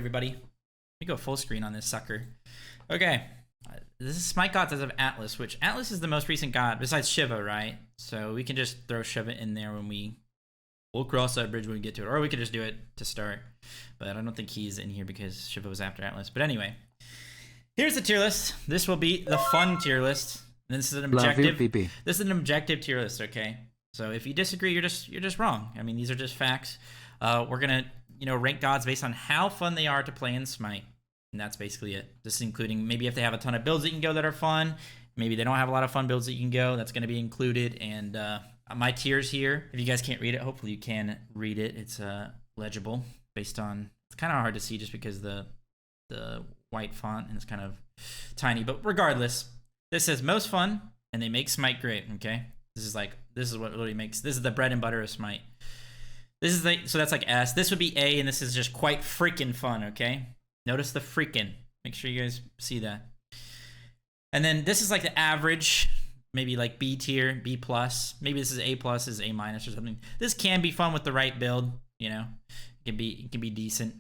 everybody. Let me go full screen on this sucker. Okay. This is Smite Gods as of Atlas, which Atlas is the most recent god besides Shiva, right? So we can just throw Shiva in there when we'll cross that bridge when we get to it, or we could just do it to start. But I don't think he's in here because Shiva was after Atlas. But anyway, here's the tier list. This will be the fun tier list. This is an objective. This is an objective tier list, okay? So if you disagree, you're just wrong. I mean, these are just facts. We're gonna rank gods based on how fun they are to play in Smite. And that's basically it. This is including maybe if they have a ton of builds that you can go that are fun. Maybe they don't have a lot of fun builds that you can go. That's going to be included. And my tiers here, if you guys can't read it, hopefully you can read it. It's legible based on, it's kind of hard to see just because the white font and it's kind of tiny. But regardless, this says most fun and they make Smite great, okay? This is what really makes, this is the bread and butter of Smite. So that's like S. This would be A, and this is just quite freaking fun, okay? Notice the freaking. Make sure you guys see that. And then this is like the average, maybe like B tier, B plus. Maybe this is A plus, this is A minus or something. This can be fun with the right build, It can be decent.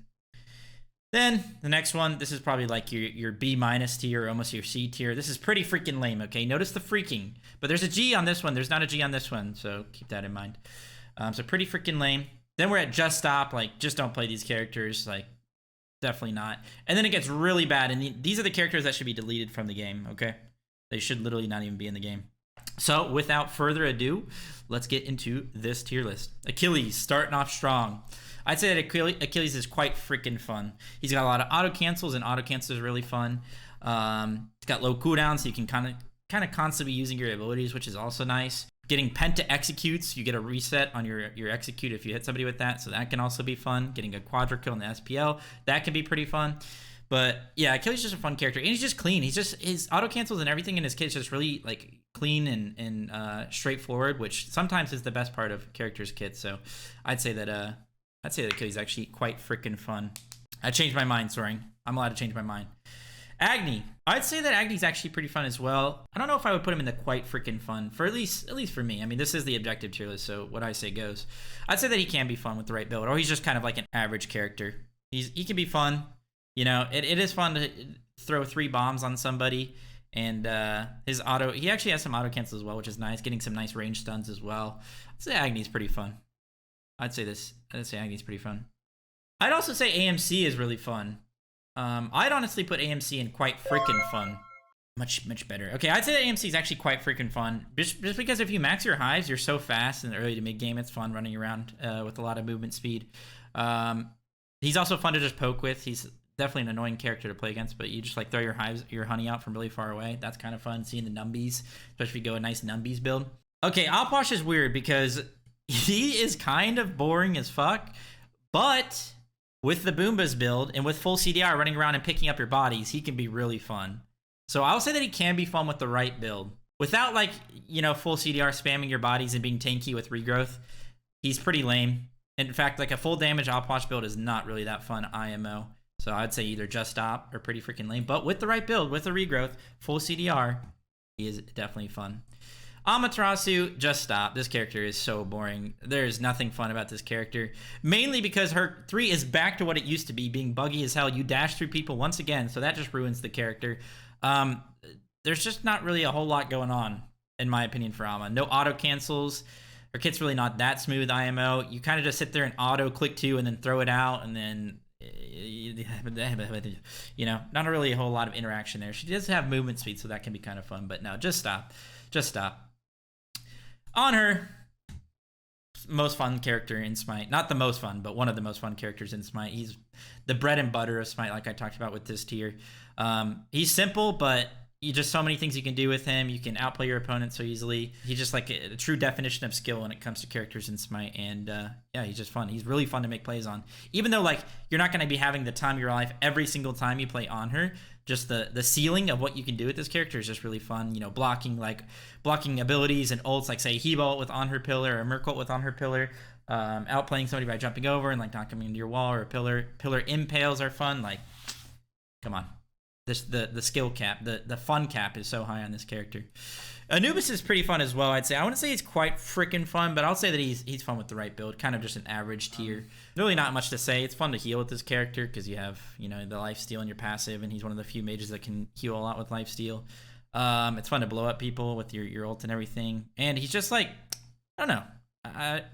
Then the next one, this is probably like your B minus tier, or almost your C tier. This is pretty freaking lame, okay? Notice the freaking. But there's a G on this one. There's not a G on this one, so keep that in mind. So pretty freaking lame. Then we're at just stop, like just don't play these characters, like definitely not. And then it gets really bad, and these are the characters that should be deleted from the game, okay? They should literally not even be in the game. So without further ado, let's get into this tier list. Achilles, starting off strong. I'd say that Achilles is quite freaking fun. He's got a lot of auto cancels, and auto cancels is really fun. He's got low cooldowns, so you can kind of constantly be using your abilities, which is also nice. Getting penta executes, you get a reset on your execute if you hit somebody with that, so that can also be fun. Getting a quadra kill in the SPL, that can be pretty fun. But yeah, Achilles is just a fun character, and he's just clean. His auto cancels and everything in his kit is just really like clean and straightforward, which sometimes is the best part of characters' kits. So I'd say that Achilles is actually quite freaking fun. I changed my mind, Soaring. I'm allowed to change my mind. Agni. I'd say that Agni's actually pretty fun as well. I don't know if I would put him in the quite freaking fun, at least for me. I mean, this is the objective tier list, so what I say goes. I'd say that he can be fun with the right build, or he's just kind of like an average character. He can be fun. It is fun to throw 3 bombs on somebody, and he actually has some auto cancels as well, which is nice. Getting some nice range stuns as well. I'd say Agni's pretty fun. I'd say Agni's pretty fun. I'd also say AMC is really fun. I'd honestly put AMC in quite freaking fun. Much better. Okay, I'd say that AMC is actually quite freaking fun. Just because if you max your hives, you're so fast in the early to mid game, it's fun running around with a lot of movement speed. He's also fun to just poke with. He's definitely an annoying character to play against, but you just like throw your honey out from really far away. That's kind of fun, seeing the numbies, especially if you go a nice numbies build. Okay, Alposh is weird because he is kind of boring as fuck, but with the Boombas build and with full CDR running around and picking up your bodies, he can be really fun. So I'll say that he can be fun with the right build. Without full CDR spamming your bodies and being tanky with regrowth, he's pretty lame. In fact, like a full damage Alposh build is not really that fun IMO. So I'd say either just stop or pretty freaking lame. But with the right build, with the regrowth, full CDR, he is definitely fun. Amaterasu, just stop. This character is so boring. There's nothing fun about this character. Mainly because her 3 is back to what it used to be, being buggy as hell. You dash through people once again, so that just ruins the character. There's just not really a whole lot going on, in my opinion, for Ama. No auto cancels. Her kit's really not that smooth IMO. You kind of just sit there and auto click 2 and then throw it out, and then not really a whole lot of interaction there. She does have movement speed, so that can be kind of fun, but no, just stop. Anhur, most fun character in Smite. Not the most fun, but one of the most fun characters in Smite. He's the bread and butter of Smite, like I talked about with this tier. He's simple, but you just so many things you can do with him. You can outplay your opponent so easily. He's just like a true definition of skill when it comes to characters in Smite. And yeah, he's just fun. He's really fun to make plays on. Even though you're not going to be having the time of your life every single time you play Anhur, just the ceiling of what you can do with this character is just really fun. Blocking abilities and ults, like say He-Bolt with Anhur Pillar or Merkult with Anhur Pillar. Outplaying somebody by jumping over and knocking them into your wall, or a pillar impales are fun. Come on. The skill cap, the fun cap is so high on this character. Anubis is pretty fun as well, I'd say. I wouldn't say he's quite freaking fun, but I'll say that he's fun with the right build. Kind of just an average tier. Really not much to say. It's fun to heal with this character because you have, you know, the lifesteal in your passive, and he's one of the few mages that can heal a lot with lifesteal. It's fun to blow up people with your ult and everything. And he's just like, I don't know.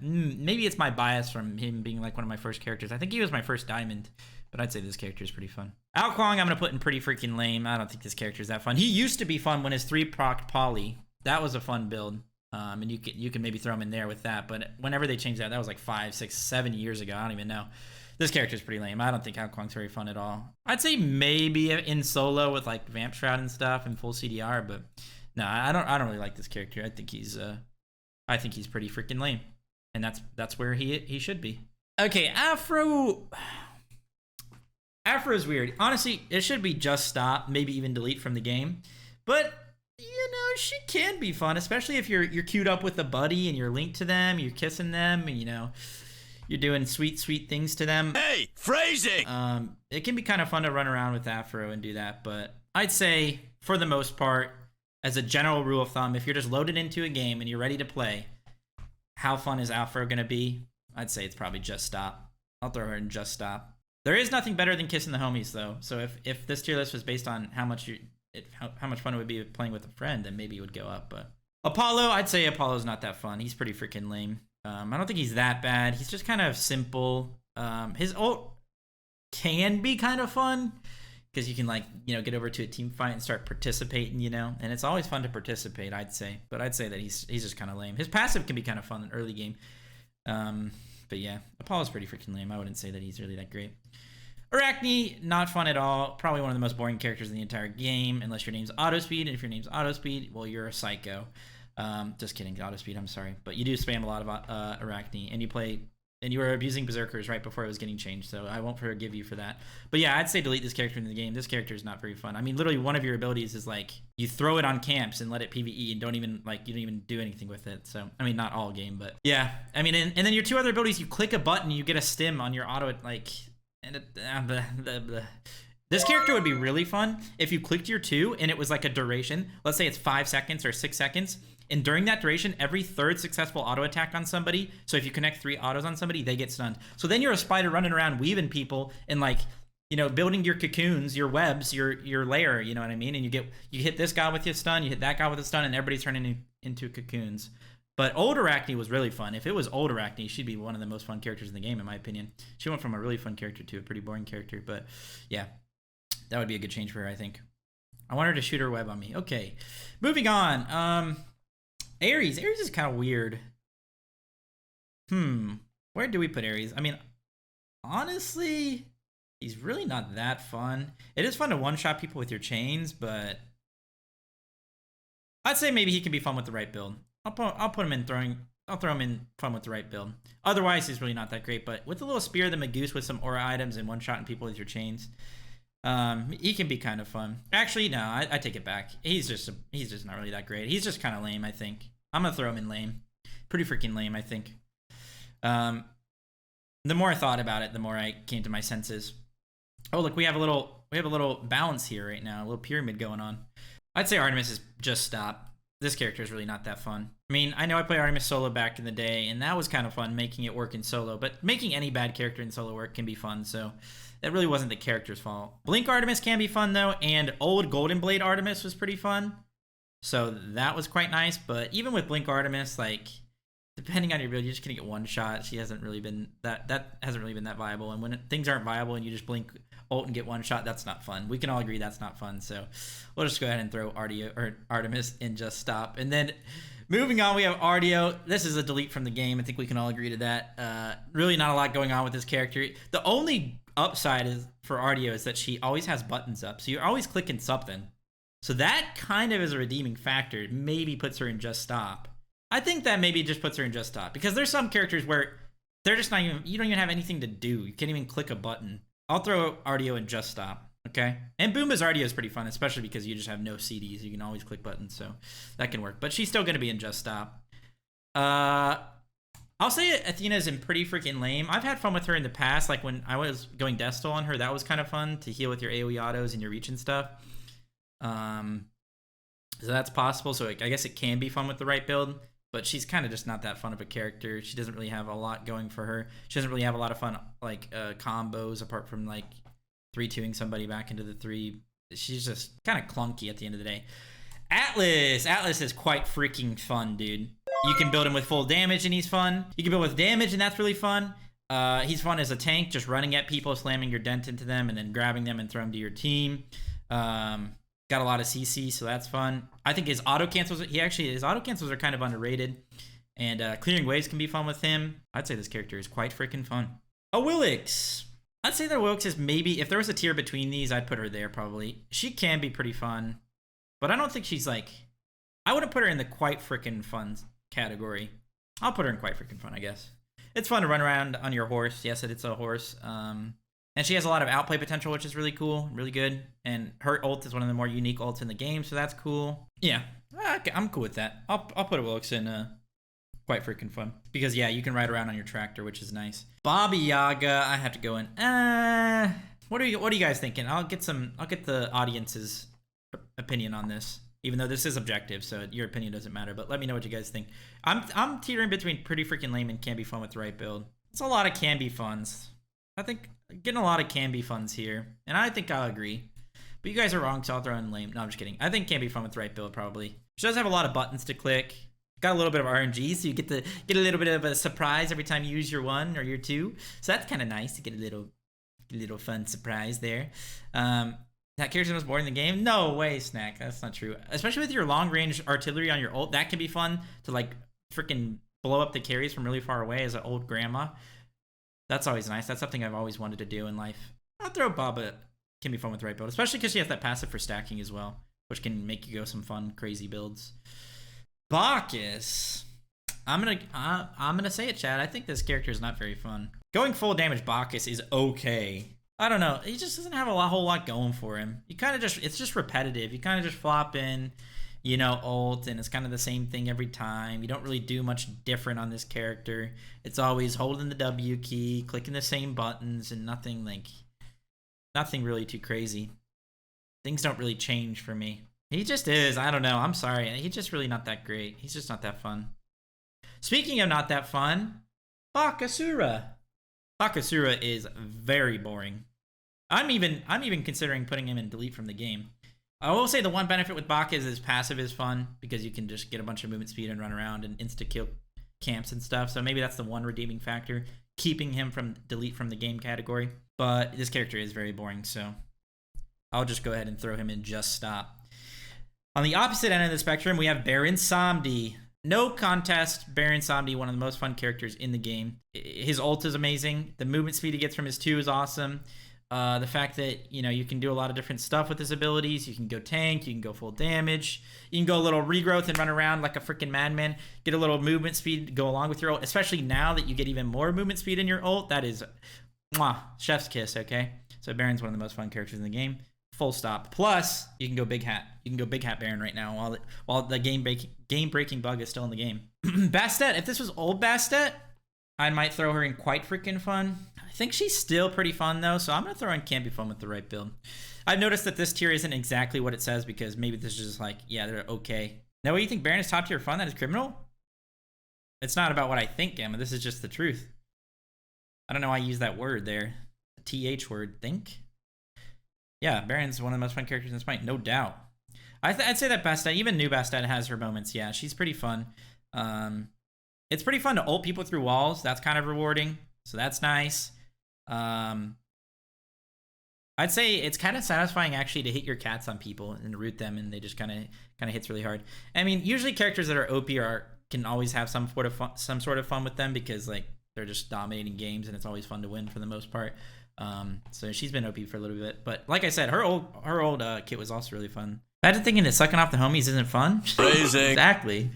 Maybe it's my bias from him being like one of my first characters. I think he was my first diamond, but I'd say this character is pretty fun. Ao Kuang, I'm going to put in pretty freaking lame. I don't think this character is that fun. He used to be fun when his 3-proc poly. That was a fun build. And you can maybe throw him in there with that. But whenever they changed that was like 5, 6, 7 years ago. I don't even know. This character is pretty lame. I don't think Ao Kuang's very fun at all. I'd say maybe in solo with like Vamp Shroud and stuff and full CDR, but no, I don't really like this character. I think he's pretty freaking lame, and that's where he should be. Okay, Afro is weird. Honestly, it should be just stop, maybe even delete from the game. But you know, she can be fun, especially if you're queued up with a buddy and you're linked to them, you're kissing them, and you know, you're doing sweet things to them. Hey, phrasing. It can be kind of fun to run around with Afro and do that, but I'd say for the most part, as a general rule of thumb, if you're just loaded into a game and you're ready to play, how fun is Afro gonna be? I'd say it's probably just stop. I'll throw her in just stop. There is nothing better than kissing the homies though. So if this tier list was based on how much fun it would be playing with a friend, then maybe it would go up. But Apollo, I'd say Apollo's not that fun. He's pretty freaking lame. I don't think he's that bad. He's just kind of simple. His ult can be kind of fun because you can, like, you know, get over to a team fight and start participating, you know, and it's always fun to participate, I'd say. But I'd say that he's just kind of lame. His passive can be kind of fun in early game. But yeah, Apollo's pretty freaking lame. I wouldn't say that he's really that great. Arachne, not fun at all. Probably one of the most boring characters in the entire game, unless your name's Autospeed. And if your name's Autospeed, well, you're a psycho. Just kidding, Autospeed, I'm sorry. But you do spam a lot of Arachne, and you were abusing Berserkers right before it was getting changed, so I won't forgive you for that. But yeah, I'd say delete this character in the game. This character is not very fun. I mean, literally one of your abilities is like, you throw it on camps and let it PvE and you don't even do anything with it. So, I mean, not all game, but yeah. I mean, and then your two other abilities, you click a button, you get a stim on your auto, like, and this character would be really fun if you clicked your 2 and it was like a duration. Let's say it's 5 seconds or 6 seconds. And during that duration, every third successful auto attack on somebody, so if you connect 3 autos on somebody, they get stunned. So then you're a spider running around weaving people and, like, you know, building your cocoons, your webs, your lair, you know what I mean? And you hit this guy with your stun, you hit that guy with a stun, and everybody's turning into cocoons. But old Arachne was really fun. If it was old Arachne, she'd be one of the most fun characters in the game, in my opinion. She went from a really fun character to a pretty boring character, but yeah, that would be a good change for her, I think. I want her to shoot her web on me. Okay, moving on. Ares is kind of weird. Where do we put Ares? I mean, honestly, he's really not that fun. It is fun to one-shot people with your chains, but I'd say maybe he can be fun with the right build. I'll throw him in fun with the right build. Otherwise, he's really not that great, but with a little spear, the Magoose with some aura items and one-shotting people with your chains, he can be kind of fun. Actually, no, I take it back. He's just not really that great. He's just kind of lame, I think. I'm gonna throw him in lame. Pretty freaking lame, I think. The more I thought about it, the more I came to my senses. Oh, look, we have a little balance here right now, a little pyramid going on. I'd say Artemis is just stop. This character is really not that fun. I mean, I know I played Artemis solo back in the day, and that was kind of fun, making it work in solo, but making any bad character in solo work can be fun, so that really wasn't the character's fault. Blink Artemis can be fun, though, and old Golden Blade Artemis was pretty fun, so that was quite nice. But even with Blink Artemis, like, depending on your build, you're just gonna get one shot. She hasn't really been that hasn't really been that viable, and when things aren't viable and you just blink ult and get one shot, that's not fun. We can all agree that's not fun, so we'll just go ahead and throw Artemis in just stop. And then moving on, we have Ardeo. This is a delete from the game. I think we can all agree to that. Really not a lot going on with this character. The only upside is for Ardeo is that she always has buttons up, so you're always clicking something. So that kind of is a redeeming factor. It maybe puts her in just stop. I think that maybe just puts her in just stop, because there's some characters where they're just not even, you don't even have anything to do. You can't even click a button. I'll throw Ardeo in just stop, okay? And Boomba's Ardeo is pretty fun, especially because you just have no CDs. You can always click buttons, so that can work. But she's still going to be in just stop. I'll say Athena's in pretty freaking lame. I've had fun with her in the past, like when I was going Destal on her. That was kind of fun to heal with your AoE autos and your reach and stuff. So that's possible. So I guess it can be fun with the right build, but she's kind of just not that fun of a character. She doesn't really have a lot going for her. She doesn't really have a lot of fun like combos apart from like 3-2ing somebody back into the 3. She's just kind of clunky at the end of the day. Atlas is quite freaking fun, dude. You can build him with full damage and he's fun. You can build with damage and that's really fun. He's fun as a tank, just running at people, slamming your dent into them, and then grabbing them and throwing them to your team. Got a lot of CC, so that's fun. I think his auto cancels. His auto cancels are kind of underrated, and clearing waves can be fun with him. I'd say this character is quite freaking fun. Awilix. I'd say that Awilix is maybe, if there was a tier between these, I'd put her there probably. She can be pretty fun, but I don't think she's like. I wouldn't put her in the quite freaking fun category. I'll put her in quite freaking fun, I guess. It's fun to run around on your horse. Yes, it's a horse. And she has a lot of outplay potential, which is really cool, really good. And her ult is one of the more unique ults in the game, so that's cool. Yeah, okay, I'm cool with that. I'll put Awilix in quite freaking fun. Because, yeah, you can ride around on your tractor, which is nice. Baba Yaga, I have to go in. What are you guys thinking? I'll get the audience's opinion on this. Even though this is objective, so your opinion doesn't matter. But let me know what you guys think. I'm teetering between pretty freaking lame and can be fun with the right build. It's a lot of can be funs. I think getting a lot of can be funs here, and I think I'll agree. But you guys are wrong, so I'll throw in lame. No, I'm just kidding. I think can be fun with the right build probably. She does have a lot of buttons to click. Got a little bit of RNG, so you get a little bit of a surprise every time you use your 1 or your 2. So that's kind of nice to get a little fun surprise there. That character was born in the game? No way, Snack. That's not true. Especially with your long-range artillery on your ult, that can be fun to like freaking blow up the carries from really far away as an old grandma. That's always nice. That's something I've always wanted to do in life. I'll throw Baba. Can be fun with the right build, especially because she has that passive for stacking as well, which can make you go some fun, crazy builds. Bacchus. I'm gonna say it, Chad. I think this character is not very fun. Going full damage Bacchus is okay. I don't know. He just doesn't have a whole lot going for him. You kind of it's just repetitive. You kind of just flop in, you know, ult, and it's kind of the same thing every time. You don't really do much different on this character. It's always holding the W key, clicking the same buttons, and nothing really too crazy. Things don't really change for me. He just is. I don't know. I'm sorry. He's just really not that great. He's just not that fun. Speaking of not that fun, Bacchusura. Bacchusura is very boring. I'm even considering putting him in delete from the game. I will say the one benefit with Bacchus is his passive is fun because you can just get a bunch of movement speed and run around and insta-kill camps and stuff. So maybe that's the one redeeming factor, keeping him from delete from the game category. But this character is very boring, so I'll just go ahead and throw him in just stop. On the opposite end of the spectrum, we have Baron Samedi. No contest, Baron Samedi, one of the most fun characters in the game. His ult is amazing. The movement speed he gets from his 2 is awesome. The fact that, you know, you can do a lot of different stuff with his abilities. You can go tank, you can go full damage. You can go a little regrowth and run around like a freaking madman. Get a little movement speed to go along with your ult, especially now that you get even more movement speed in your ult. That is, mwah, chef's kiss, okay? So Baron's one of the most fun characters in the game. Full stop. Plus, you can go big hat. You can go big hat Baron right now while the game breaking bug is still in the game. Bastet. If this was old Bastet, I might throw her in quite freaking fun. I think she's still pretty fun though, so I'm gonna throw in can't be fun with the right build. I've noticed that this tier isn't exactly what it says because maybe this is just like, yeah, they're okay. Now, what do you think? Baron is top tier fun? That is criminal. It's not about what I think, Gamma. This is just the truth. I don't know why I use that word there. The TH word. Think. Yeah, Baron's one of the most fun characters in Smite, no doubt. I'd say that Bastet, even new Bastet, has her moments. Yeah, she's pretty fun. It's pretty fun to ult people through walls. That's kind of rewarding, so that's nice. I'd say it's kind of satisfying actually to hit your cats on people and root them, and they just kind of hits really hard. I mean, usually characters that are OP can always have some sort of fun with them because like they're just dominating games, and it's always fun to win for the most part. So she's been OP for a little bit, but like I said, her old kit was also really fun. Imagine thinking that sucking off the homies isn't fun. Crazy. Exactly.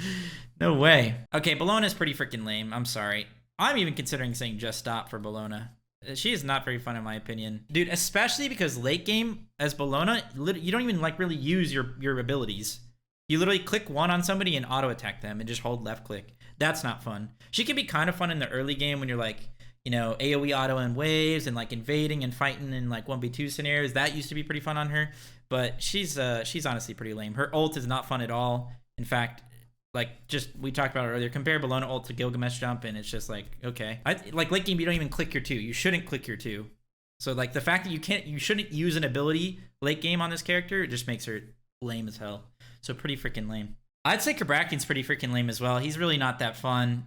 No way. Okay, Bellona is pretty freaking lame. I'm sorry. I'm even considering saying just stop for Bellona. She is not very fun in my opinion, dude. Especially because late game as Bellona, you don't even like really use your abilities. You literally click 1 on somebody and auto attack them and just hold left click. That's not fun. She can be kind of fun in the early game when you're like, you know, AoE auto and waves and like invading and fighting in like 1v2 scenarios. That used to be pretty fun on her, but she's honestly pretty lame. Her ult is not fun at all. In fact, like just we talked about it earlier, compare Bellona ult to Gilgamesh jump, and it's just like, okay. Like late game, you don't even click your 2. You shouldn't click your 2. So like the fact that you shouldn't use an ability late game on this character, it just makes her lame as hell. So pretty freaking lame. I'd say Kabrakian's pretty freaking lame as well. He's really not that fun.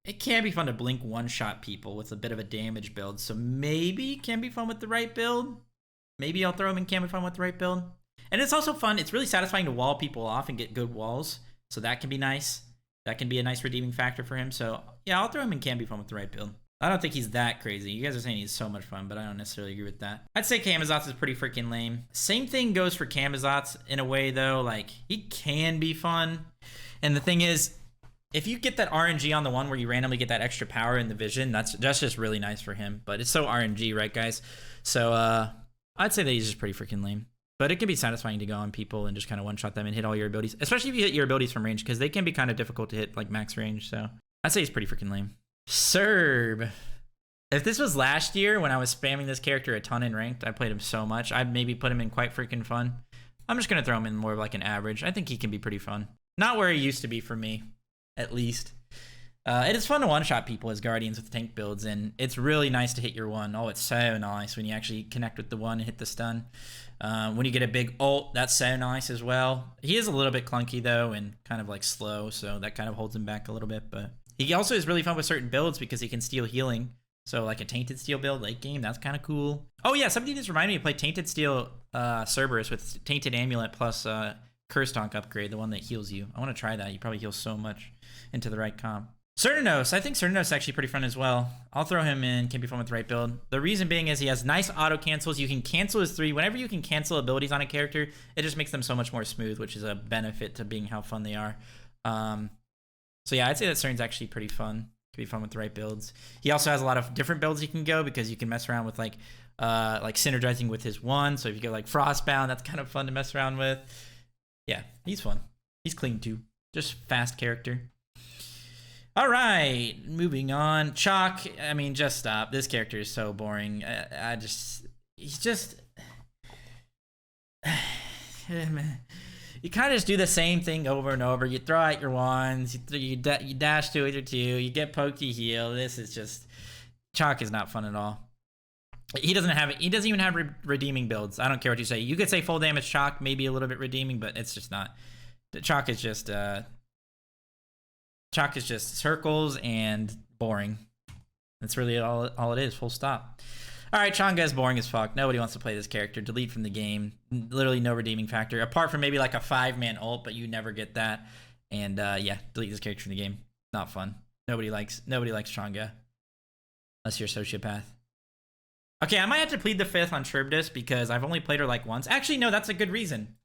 It can be fun to blink one-shot people with a bit of a damage build. So maybe it can be fun with the right build. Maybe I'll throw him in can be fun with the right build. And it's also fun. It's really satisfying to wall people off and get good walls. So that can be nice. That can be a nice redeeming factor for him. So yeah, I'll throw him in can be fun with the right build. I don't think he's that crazy. You guys are saying he's so much fun, but I don't necessarily agree with that. I'd say Camazotz is pretty freaking lame. Same thing goes for Camazotz in a way, though. Like, he can be fun. And the thing is, if you get that RNG on the one where you randomly get that extra power in the vision, that's just really nice for him. But it's so RNG, right, guys? So I'd say that he's just pretty freaking lame. But it can be satisfying to go on people and just kind of one-shot them and hit all your abilities. Especially if you hit your abilities from range, because they can be kind of difficult to hit, like, max range. So I'd say he's pretty freaking lame. Cerb. If this was last year when I was spamming this character a ton in ranked, I played him so much, I'd maybe put him in quite freaking fun. I'm just going to throw him in more of like an average. I think he can be pretty fun. Not where he used to be for me, at least. It is fun to one-shot people as Guardians with tank builds, and it's really nice to hit your one. Oh, it's so nice when you actually connect with the one and hit the stun. When you get a big ult, that's so nice as well. He is a little bit clunky, though, and kind of like slow, so that kind of holds him back a little bit, but he also is really fun with certain builds because he can steal healing. So like a Tainted Steel build late game, that's kind of cool. Oh yeah, somebody just reminded me to play Tainted Steel Cerberus with Tainted Amulet plus Curse Tonk upgrade, the one that heals you. I want to try that. You probably heal so much into the right comp. Cernunnos, I think Cernunnos is actually pretty fun as well. I'll throw him in, can be fun with the right build. The reason being is he has nice auto cancels. You can cancel his 3. Whenever you can cancel abilities on a character, it just makes them so much more smooth, which is a benefit to being how fun they are. So yeah, I'd say that Cern's actually pretty fun. Could be fun with the right builds. He also has a lot of different builds you can go because you can mess around with like synergizing with his one. So if you go like Frostbound, that's kind of fun to mess around with. Yeah, he's fun. He's clean too. Just fast character. All right, moving on. Chaac, I mean, just stop. This character is so boring. He's just... You kind of just do the same thing over and over. You throw out your wands, you dash to either 2, you get poked, you heal. This is just... Chaac is not fun at all. He doesn't even have redeeming builds. I don't care what you say. You could say full damage Chaac, maybe a little bit redeeming, but it's just not. Chaac is just circles and boring. That's really all it is, full stop. All right, Chang'e is boring as fuck. Nobody wants to play this character. Delete from the game. Literally no redeeming factor. Apart from maybe like a 5-man ult, but you never get that. And yeah, delete this character from the game. Not fun. Nobody likes Chang'e. Unless you're a sociopath. Okay, I might have to plead the 5th on Cerberus because I've only played her like once. Actually, no, that's a good reason.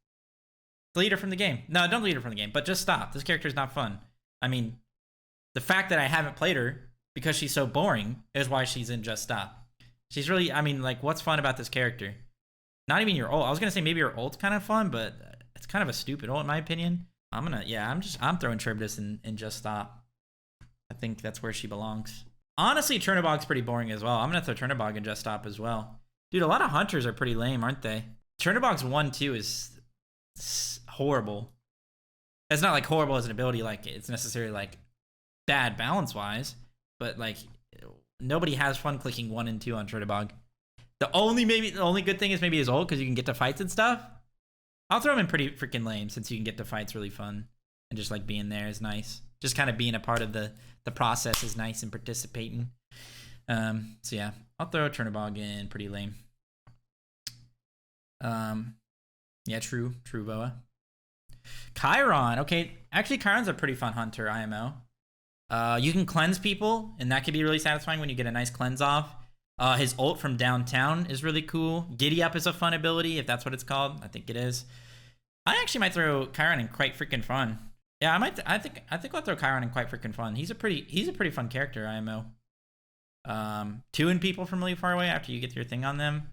Delete her from the game. No, don't delete her from the game, but just stop. This character is not fun. I mean, the fact that I haven't played her because she's so boring is why she's in Just Stop. She's really, I mean, like, what's fun about this character? Not even your ult. I was going to say maybe your ult's kind of fun, but it's kind of a stupid ult in my opinion. I'm throwing Cerberus in Just Stop. I think that's where she belongs. Honestly, Chernobog's pretty boring as well. I'm going to throw Chernobog in Just Stop as well. Dude, a lot of hunters are pretty lame, aren't they? Chernobog's 1-2 is horrible. It's not like horrible as an ability, like it's necessarily like bad balance-wise, but like nobody has fun clicking 1 and 2 on Chernobog. The only good thing is maybe his ult because you can get to fights and stuff. I'll throw him in pretty freaking lame since you can get to fights really fun and just like being there is nice. Just kind of being a part of the process is nice and participating. So yeah, I'll throw Chernobog in pretty lame. Yeah, true Boa. Chiron, okay, actually Chiron's a pretty fun hunter IMO. You can cleanse people, and that can be really satisfying when you get a nice cleanse off. His ult from downtown is really cool. Giddy Up is a fun ability, if that's what it's called. I think it is. I actually might throw Chiron in quite freaking fun. Yeah, I think I'll throw Chiron in quite freaking fun. He's a pretty fun character, IMO. 2-ing people from really far away after you get your thing on them.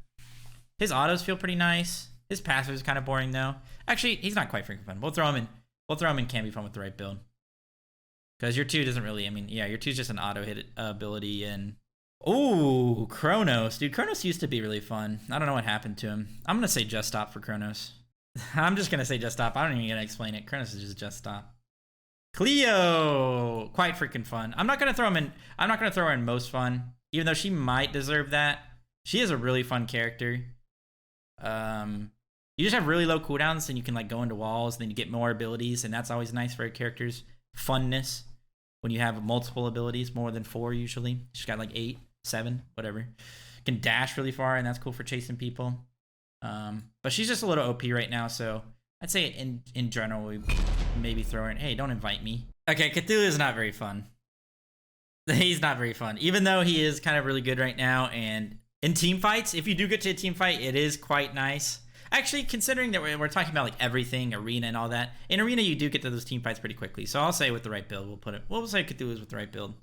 His autos feel pretty nice. His passive is kind of boring though. Actually, he's not quite freaking fun. We'll throw him in can be fun with the right build. Because your 2 doesn't really, I mean, yeah, your 2 is just an auto hit ability and Ooh, Chronos. Dude, Chronos used to be really fun. I don't know what happened to him. I'm going to say just stop for Chronos. I'm just going to say just stop. I don't even going to explain it. Chronos is just stop. Cleo. Quite freaking fun. I'm not going to throw him in. I'm not going to throw her in most fun, even though she might deserve that. She is a really fun character. You just have really low cooldowns and you can like go into walls and then you get more abilities, and that's always nice for a character's funness when you have multiple abilities, more than 4 usually. She's got like 8, 7, whatever. Can dash really far, and that's cool for chasing people. But she's just a little OP right now, so I'd say in general we maybe throw her in. Hey, don't invite me. Okay, Cthulhu is not very fun. He's not very fun, even though he is kind of really good right now. And in team fights, if you do get to a team fight, it is quite nice. Actually, considering that we're talking about like everything, arena and all that, in arena you do get to those team fights pretty quickly. So I'll say with the right build, we'll say Cthulhu is with the right build.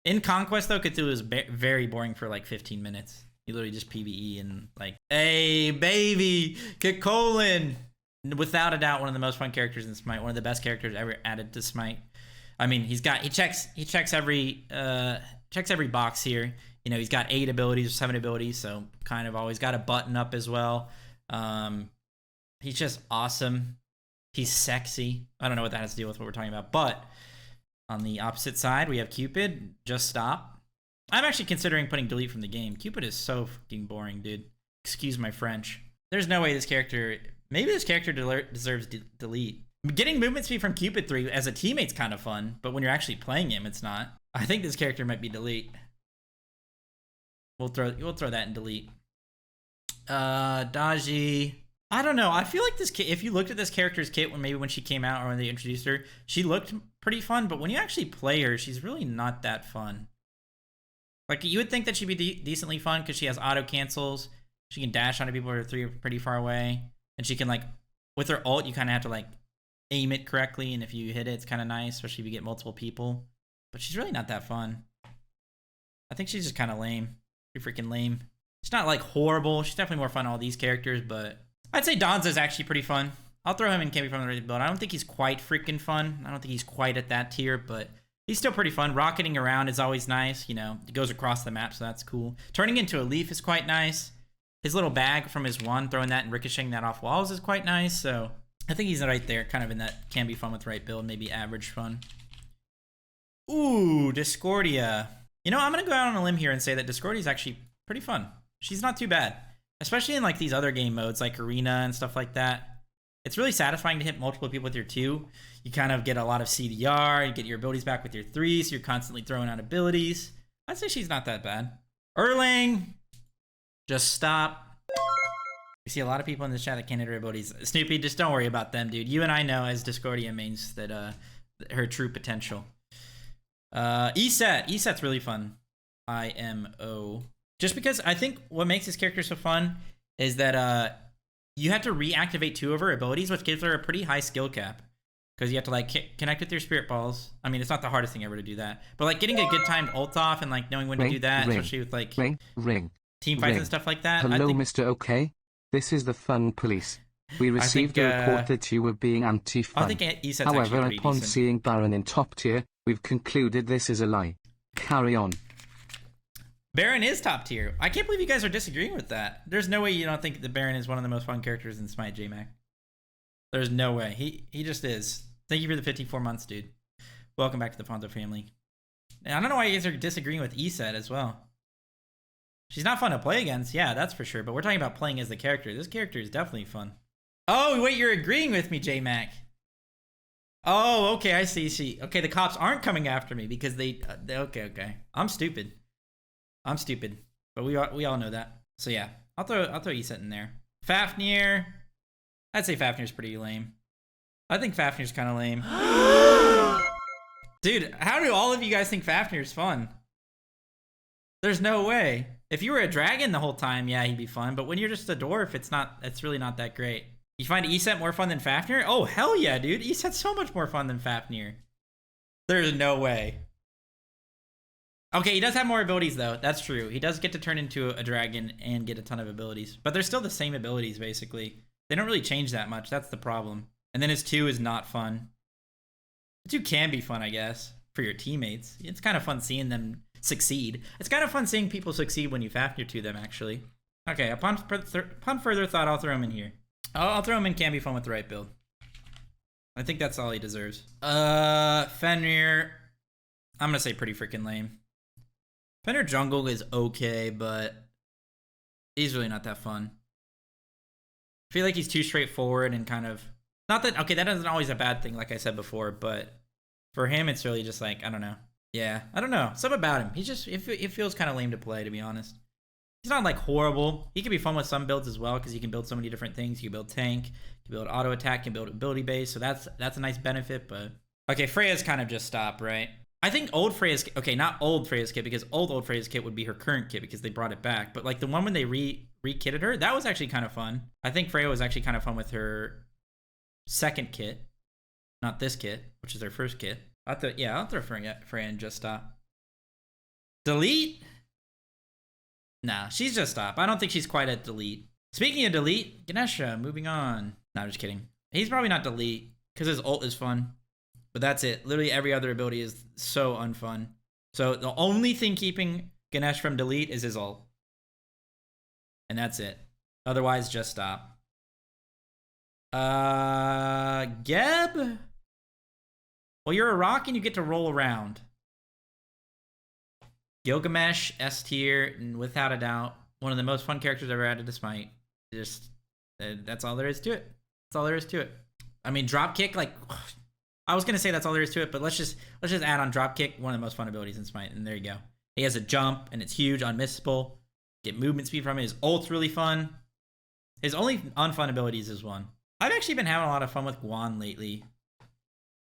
In Conquest though, Cthulhu is very boring for like 15 minutes. You literally just PvE and like, hey baby, Colin. Without a doubt, one of the most fun characters in Smite, one of the best characters ever added to Smite. I mean, he checks every box here. You know, he's got 8 abilities or 7 abilities, so kind of always got a button up as well. He's just awesome. He's sexy. I don't know what that has to do with what we're talking about, but on the opposite side, we have Cupid. Just stop. I'm actually considering putting delete from the game. Cupid is so fucking boring, dude. Excuse my French. There's no way this character... Maybe this character deserves delete. Getting movement speed from Cupid 3 as a teammate's kind of fun, but when you're actually playing him, it's not. I think this character might be delete. We'll throw that in delete. Daji. I don't know. I feel like this kit, if you looked at this character's kit when she came out or when they introduced her, she looked pretty fun, but when you actually play her, she's really not that fun. Like, you would think that she'd be decently fun because she has auto cancels. She can dash onto people who are 3 pretty far away. And she can, like, with her ult, you kind of have to, like, aim it correctly. And if you hit it, it's kind of nice, especially if you get multiple people. But she's really not that fun. I think she's just kind of lame. Pretty freaking lame. She's not, like, horrible. She's definitely more fun than all these characters, but I'd say Danza's actually pretty fun. I'll throw him in Can't Be From the Ready Build. I don't think he's quite freaking fun. I don't think he's quite at that tier, but he's still pretty fun. Rocketing around is always nice. You know, it goes across the map, so that's cool. Turning into a leaf is quite nice. His little bag from his one, throwing that and ricocheting that off walls is quite nice. So I think he's right there, kind of in that can be fun with right build, maybe average fun. Ooh, Discordia. You know, I'm going to go out on a limb here and say that Discordia is actually pretty fun. She's not too bad, especially in like these other game modes like Arena and stuff like that. It's really satisfying to hit multiple people with your 2. You kind of get a lot of CDR, you get your abilities back with your 3, so you're constantly throwing out abilities. I'd say she's not that bad. Erling. Just stop. We see a lot of people in this chat that can't hit her abilities. Snoopy, just don't worry about them, dude. You and I know as Discordia mains that her true potential. Eset. Eset's really fun. IMO. Just because I think what makes this character so fun is that you have to reactivate 2 of her abilities, which gives her a pretty high skill cap. Because you have to like connect with your spirit balls. I mean, it's not the hardest thing ever to do that. But like getting a good timed ult off and like knowing when to do that, especially with like team fights and stuff like that. Hello, Mr. OK. This is the Fun Police. We received a report that you were being anti-fun. I think Eset's However, upon decent. seeing Baron in top tier, we've concluded this is a lie. Carry on. Baron is top tier. I can't believe you guys are disagreeing with that. There's no way you don't think the Baron is one of the most fun characters in Smite, J-Mac. There's no way. He just is. Thank you for the 54 months, dude. Welcome back to the Fonto family. And I don't know why you guys are disagreeing with Eset as well. She's not fun to play against, yeah, that's for sure. But we're talking about playing as the character. This character is definitely fun. Oh, wait, you're agreeing with me, J-Mac. Oh, okay, I see. Okay, the cops aren't coming after me because they okay. I'm stupid. But we all know that. So yeah, I'll throw Eset in there. Fafnir. I'd say Fafnir's pretty lame. I think Fafnir's kind of lame. Dude, how do all of you guys think Fafnir's fun? There's no way. If you were a dragon the whole time, yeah, he'd be fun. But when you're just a dwarf, it's really not that great. You find Eset more fun than Fafnir? Oh, hell yeah, dude. Eset's so much more fun than Fafnir. There's no way. Okay, he does have more abilities, though. That's true. He does get to turn into a dragon and get a ton of abilities. But they're still the same abilities, basically. They don't really change that much. That's the problem. And then his 2 is not fun. The 2 can be fun, I guess, for your teammates. It's kind of fun seeing them succeed. It's kind of fun seeing people succeed when you Fafnir to them, actually. Okay, upon further thought, I'll throw him in here. I'll throw him in Can Be Fun with the right build. I think that's all he deserves. Fenrir, I'm gonna say pretty freaking lame. Fenrir jungle is okay, but he's really not that fun. I feel like he's too straightforward and kind of, not that, okay, that isn't always a bad thing, like I said before, but for him, it's really just like, I don't know. Yeah, I don't know. Something about him. He's just, it feels kind of lame to play, to be honest. He's not like horrible. He can be fun with some builds as well, because you can build so many different things. You can build tank, you can build auto attack, you can build ability base, so that's a nice benefit, but. Okay, Freya's kind of just stop, right? I think old Freya's, okay, not old Freya's kit, because old Freya's kit would be her current kit, because they brought it back, but like the one when they re-kitted her, that was actually kind of fun. I think Freya was actually kind of fun with her second kit, not this kit, which is her first kit. I'll throw Freya in just stop. Delete? Nah, she's just stop. I don't think she's quite at delete. Speaking of delete, Ganesha, moving on. Nah, I'm just kidding. He's probably not delete, because his ult is fun. But that's it. Literally every other ability is so unfun. So the only thing keeping Ganesh from delete is his ult. And that's it. Otherwise, just stop. Geb? Well, you're a rock and you get to roll around. Gilgamesh, S tier, and without a doubt, one of the most fun characters ever added to Smite. Just, that's all there is to it. That's all there is to it. I mean, dropkick, like, I was gonna say that's all there is to it, but let's just add on dropkick, one of the most fun abilities in Smite, and there you go. He has a jump, and it's huge, unmissable. Get movement speed from it. His ult's really fun. His only unfun abilities is one. I've actually been having a lot of fun with Guan lately.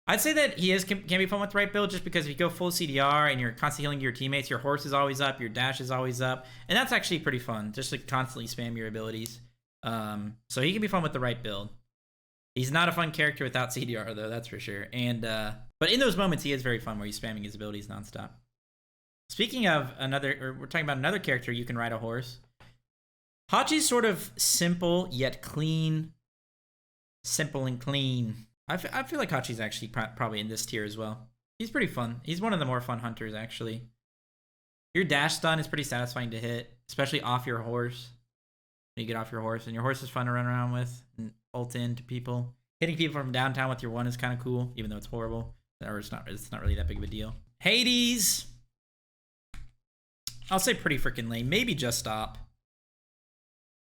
I'd say that he can be fun with the right build, just because if you go full CDR and you're constantly healing your teammates, your horse is always up, your dash is always up, and that's actually pretty fun, just to constantly spam your abilities. So he can be fun with the right build. He's not a fun character without CDR, though, that's for sure. And but in those moments, he is very fun, where he's spamming his abilities nonstop. Speaking of we're talking about another character you can ride a horse. Hachi's sort of simple yet clean. Simple and clean. I feel like Hachi's actually probably in this tier as well. He's pretty fun. He's one of the more fun hunters, actually. Your dash stun is pretty satisfying to hit, especially off your horse. When you get off your horse, and your horse is fun to run around with and ult into people. Hitting people from downtown with your one is kind of cool, even though it's horrible. Or it's not really that big of a deal. Hades. I'll say pretty freaking lame. Maybe just stop.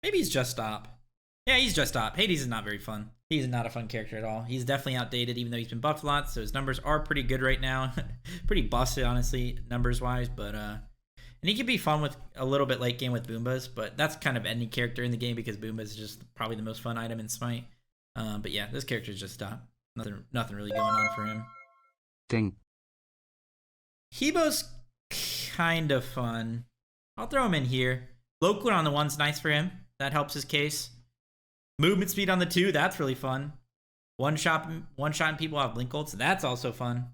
Maybe he's just stop. Yeah, he's just stop. Hades is not very fun. He's not a fun character at all. He's definitely outdated, even though he's been buffed a lot, so his numbers are pretty good right now. Pretty busted, honestly, numbers-wise, but and he can be fun with a little bit late game with Boombas, but that's kind of any character in the game, because Boomba is just probably the most fun item in Smite. But yeah, this character is just stop. Nothing really going on for him. Ding. Hebo's kind of fun. I'll throw him in here. Low on the one's nice for him. That helps his case. Movement speed on the two, that's really fun. One shot people off blink ults, that's also fun.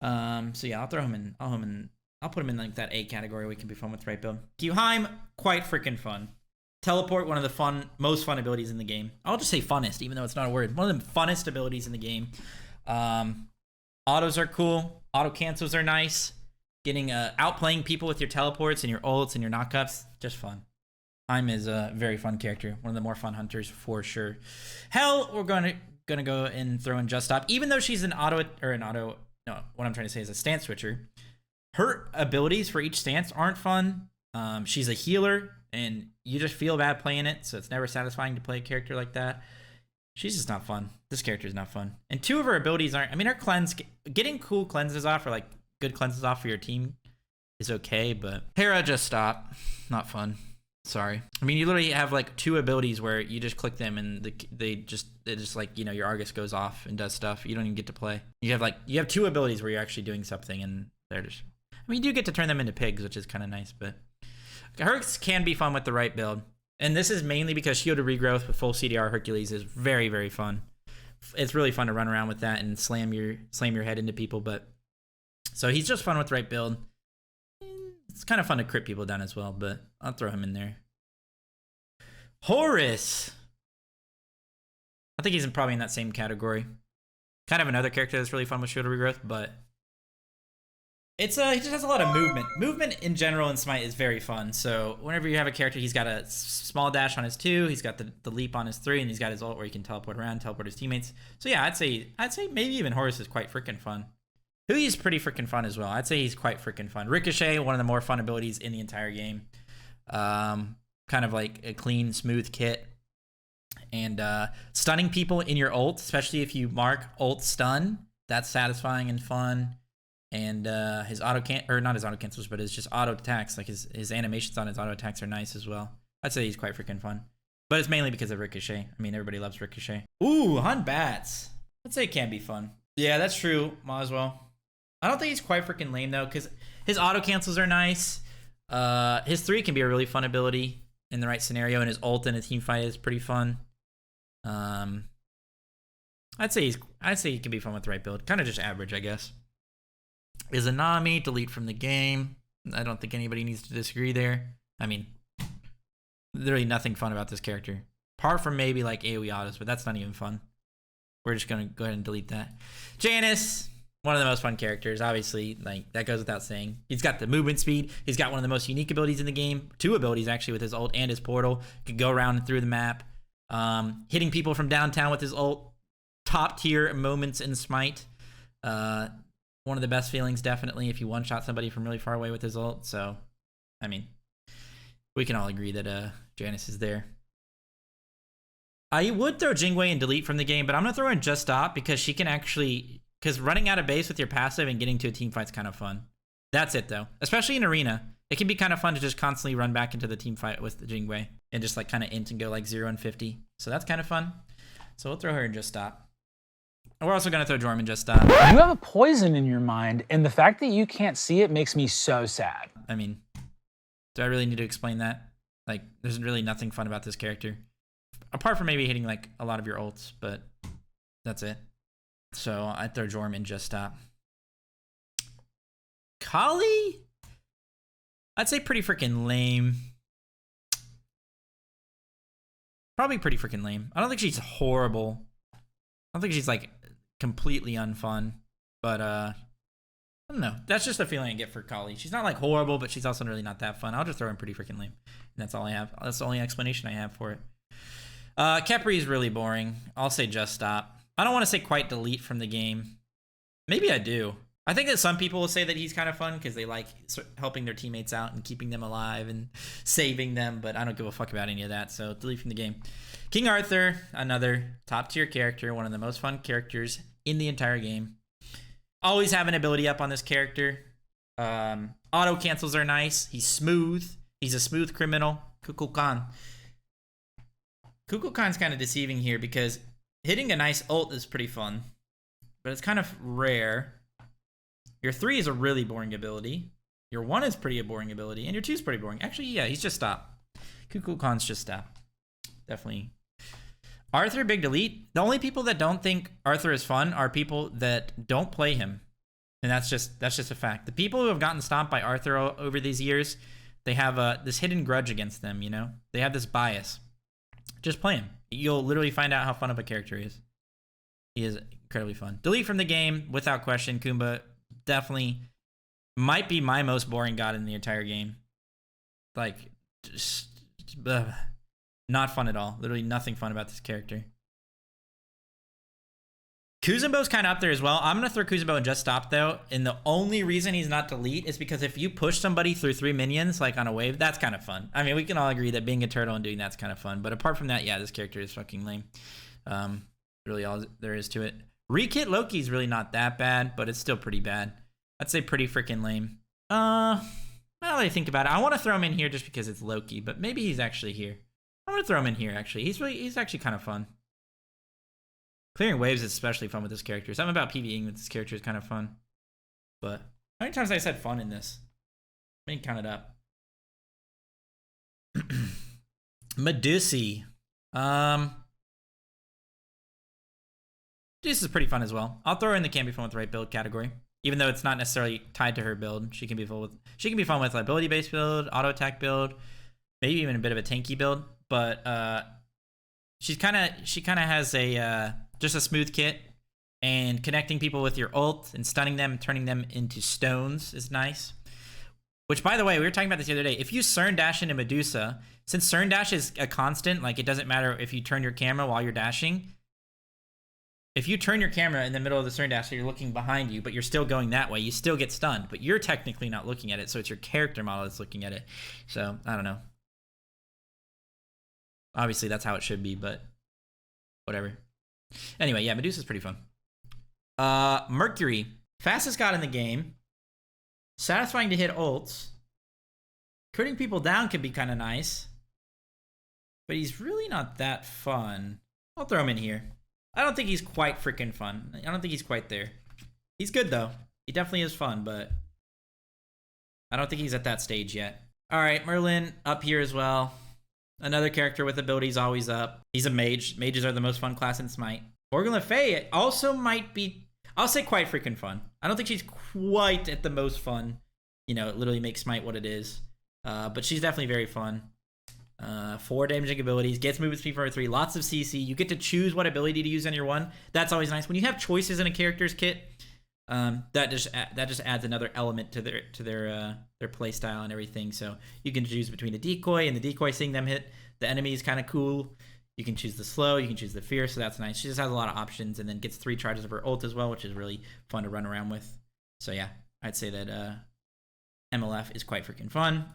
So yeah, I'll throw him in. I'll put him in like that A category. We can be fun with right build. Hou Yi, quite freaking fun. Teleport, one of the most fun abilities in the game. I'll just say funnest, even though it's not a word. One of the funnest abilities in the game. Autos are cool. Auto cancels are nice. Getting outplaying people with your teleports and your ults and your knockups, just fun. Heim is a very fun character, one of the more fun hunters for sure. Hell, we're gonna go and throw in Just Stop, even though she's what I'm trying to say is a stance switcher. Her abilities for each stance aren't fun. She's a healer, and you just feel bad playing it, so it's never satisfying to play a character like that. She's just not fun. This character is not fun. And two of her abilities aren't, I mean, her cleanse, getting cool cleanses off, or like good cleanses off for your team is okay, but Hera Just Stop, not fun. Sorry. I mean, you literally have like two abilities where you just click them and they just like, you know, your Argus goes off and does stuff. You don't even get to play. You have two abilities where you're actually doing something, and they're just, I mean, you do get to turn them into pigs, which is kind of nice, but Hercs can be fun with the right build. And this is mainly because Shield of Regrowth with full CDR Hercules is very, very fun. It's really fun to run around with that and slam your head into people, but so he's just fun with the right build. It's kind of fun to crit people down as well, but I'll throw him in there. Horus. I think he's probably in that same category. Kind of another character that's really fun with Shield of Regrowth, but He just has a lot of movement. Movement in general in Smite is very fun. So whenever you have a character, he's got a small dash on his 2, he's got the leap on his 3, and he's got his ult where he can teleport around, teleport his teammates. So yeah, I'd say maybe even Horus is quite freaking fun. Hou Yi's pretty freaking fun as well. I'd say he's quite freaking fun. Ricochet, one of the more fun abilities in the entire game. Kind of like a clean, smooth kit. And stunning people in your ult, especially if you mark ult stun, that's satisfying and fun. And his not his auto cancels, but his just auto attacks, like his animations on his auto attacks are nice as well. I'd say he's quite freaking fun, but it's mainly because of Ricochet. I mean, everybody loves Ricochet. Ooh, Hun Batz. I'd say it can be fun. Yeah, that's true. Might as well. I don't think he's quite freaking lame though, because his auto cancels are nice. His 3 can be a really fun ability in the right scenario, and his ult in a team fight is pretty fun. I'd say he can be fun with the right build. Kind of just average, I guess. Izanami, delete from the game. I don't think anybody needs to disagree there. I mean, literally nothing fun about this character. Apart from maybe like AoE autos, but that's not even fun. We're just going to go ahead and delete that. Janus, one of the most fun characters, obviously. Like, that goes without saying. He's got the movement speed. He's got one of the most unique abilities in the game. 2 abilities, actually, with his ult and his portal. Can go around and through the map. Hitting people from downtown with his ult. Top tier moments in Smite. One of the best feelings, definitely, if you one-shot somebody from really far away with his ult. So, I mean, we can all agree that Janus is there. I would throw Jingwei and delete from the game, but I'm going to throw in Just Stop because she can actually... Because running out of base with your passive and getting to a team fight's kind of fun. That's it, though. Especially in Arena. It can be kind of fun to just constantly run back into the team fight with the Jingwei and just like kind of int and go like 0 and 50. So that's kind of fun. So we'll throw her in Just Stop. We're also going to throw Jorm in Just Stop. You have a poison in your mind, and the fact that you can't see it makes me so sad. I mean, do I really need to explain that? Like, there's really nothing fun about this character. Apart from maybe hitting, like, a lot of your ults, but that's it. So, I'd throw Jorm in Just Stop. Kali? I'd say pretty freaking lame. Probably pretty freaking lame. I don't think she's horrible. I don't think she's, like, completely unfun, but I don't know. That's just the feeling I get for Kali. She's not like horrible, but she's also really not that fun. I'll just throw in pretty freaking lame, and that's all I have. That's the only explanation I have for it. Khepri is really boring. I'll say Just Stop. I don't want to say quite delete from the game. Maybe I do. I think that some people will say that he's kind of fun because they like helping their teammates out and keeping them alive and saving them, but I don't give a fuck about any of that, so delete from the game. King Arthur, another top tier character, one of the most fun characters in the entire game. Always have an ability up on this character. Auto cancels are nice. He's smooth. He's a smooth criminal. Kukulkan. Kukulkan's kind of deceiving here because hitting a nice ult is pretty fun, but it's kind of rare. Your 3 is a really boring ability. Your 1 is pretty a boring ability, and your 2 is pretty boring. Actually, yeah, he's Just Stop. Kukulkan's Just Stop. Definitely. Arthur, big delete. The only people that don't think Arthur is fun are people that don't play him. And that's just a fact. The people who have gotten stomped by Arthur over these years, they have this hidden grudge against them, you know? They have this bias. Just play him. You'll literally find out how fun of a character he is. He is incredibly fun. Delete from the game, without question. Kumba definitely might be my most boring god in the entire game. Like, just... not fun at all. Literally nothing fun about this character. Kuzenbo's kind of up there as well. I'm going to throw Kuzenbo in Just Stop, though. And the only reason he's not delete is because if you push somebody through 3 minions, like on a wave, that's kind of fun. I mean, we can all agree that being a turtle and doing that's kind of fun. But apart from that, yeah, this character is fucking lame. Really all there is to it. Rekit Loki's really not that bad, but it's still pretty bad. I'd say pretty freaking lame. Now that I think about it, I want to throw him in here just because it's Loki, but maybe he's actually here. I'm going to throw him in here, actually. He's actually kind of fun. Clearing waves is especially fun with this character. Something about PvEing with this character is kind of fun. But how many times have I said fun in this? Let me count it up. Medusi. Medusi is pretty fun as well. I'll throw her in the can be fun with the right build category. Even though it's not necessarily tied to her build. She can be fun with ability-based build, auto-attack build, maybe even a bit of a tanky build. But she kind of has a just a smooth kit. And connecting people with your ult and stunning them and turning them into stones is nice. Which, by the way, we were talking about this the other day. If you Cern dash into Medusa, since Cern dash is a constant, like it doesn't matter if you turn your camera while you're dashing. If you turn your camera in the middle of the Cern dash, so you're looking behind you, but you're still going that way, you still get stunned. But you're technically not looking at it, so it's your character model that's looking at it. So, I don't know. Obviously, that's how it should be, but whatever. Anyway, yeah, Medusa's pretty fun. Mercury. Fastest god in the game. Satisfying to hit ults. Critting people down can be kind of nice. But he's really not that fun. I'll throw him in here. I don't think he's quite freaking fun. I don't think he's quite there. He's good, though. He definitely is fun, but I don't think he's at that stage yet. All right, Merlin up here as well. Another character with abilities always up. He's a mage. Mages are the most fun class in Smite. Morgan Le Fay also might be, I'll say quite freaking fun. I don't think she's quite at the most fun. You know, it literally makes Smite what it is. But she's definitely very fun. 4 damaging abilities, gets movement speed for her 3, lots of CC. You get to choose what ability to use on your 1. That's always nice. When you have choices in a character's kit, that just adds another element to their play style and everything. So you can choose between a decoy, and the decoy seeing them hit the enemy is kind of cool. You can choose the slow, you can choose the fear, so that's nice. She just has a lot of options, and then gets 3 charges of her ult as well, which is really fun to run around with. So yeah, I'd say that MLF is quite freaking fun.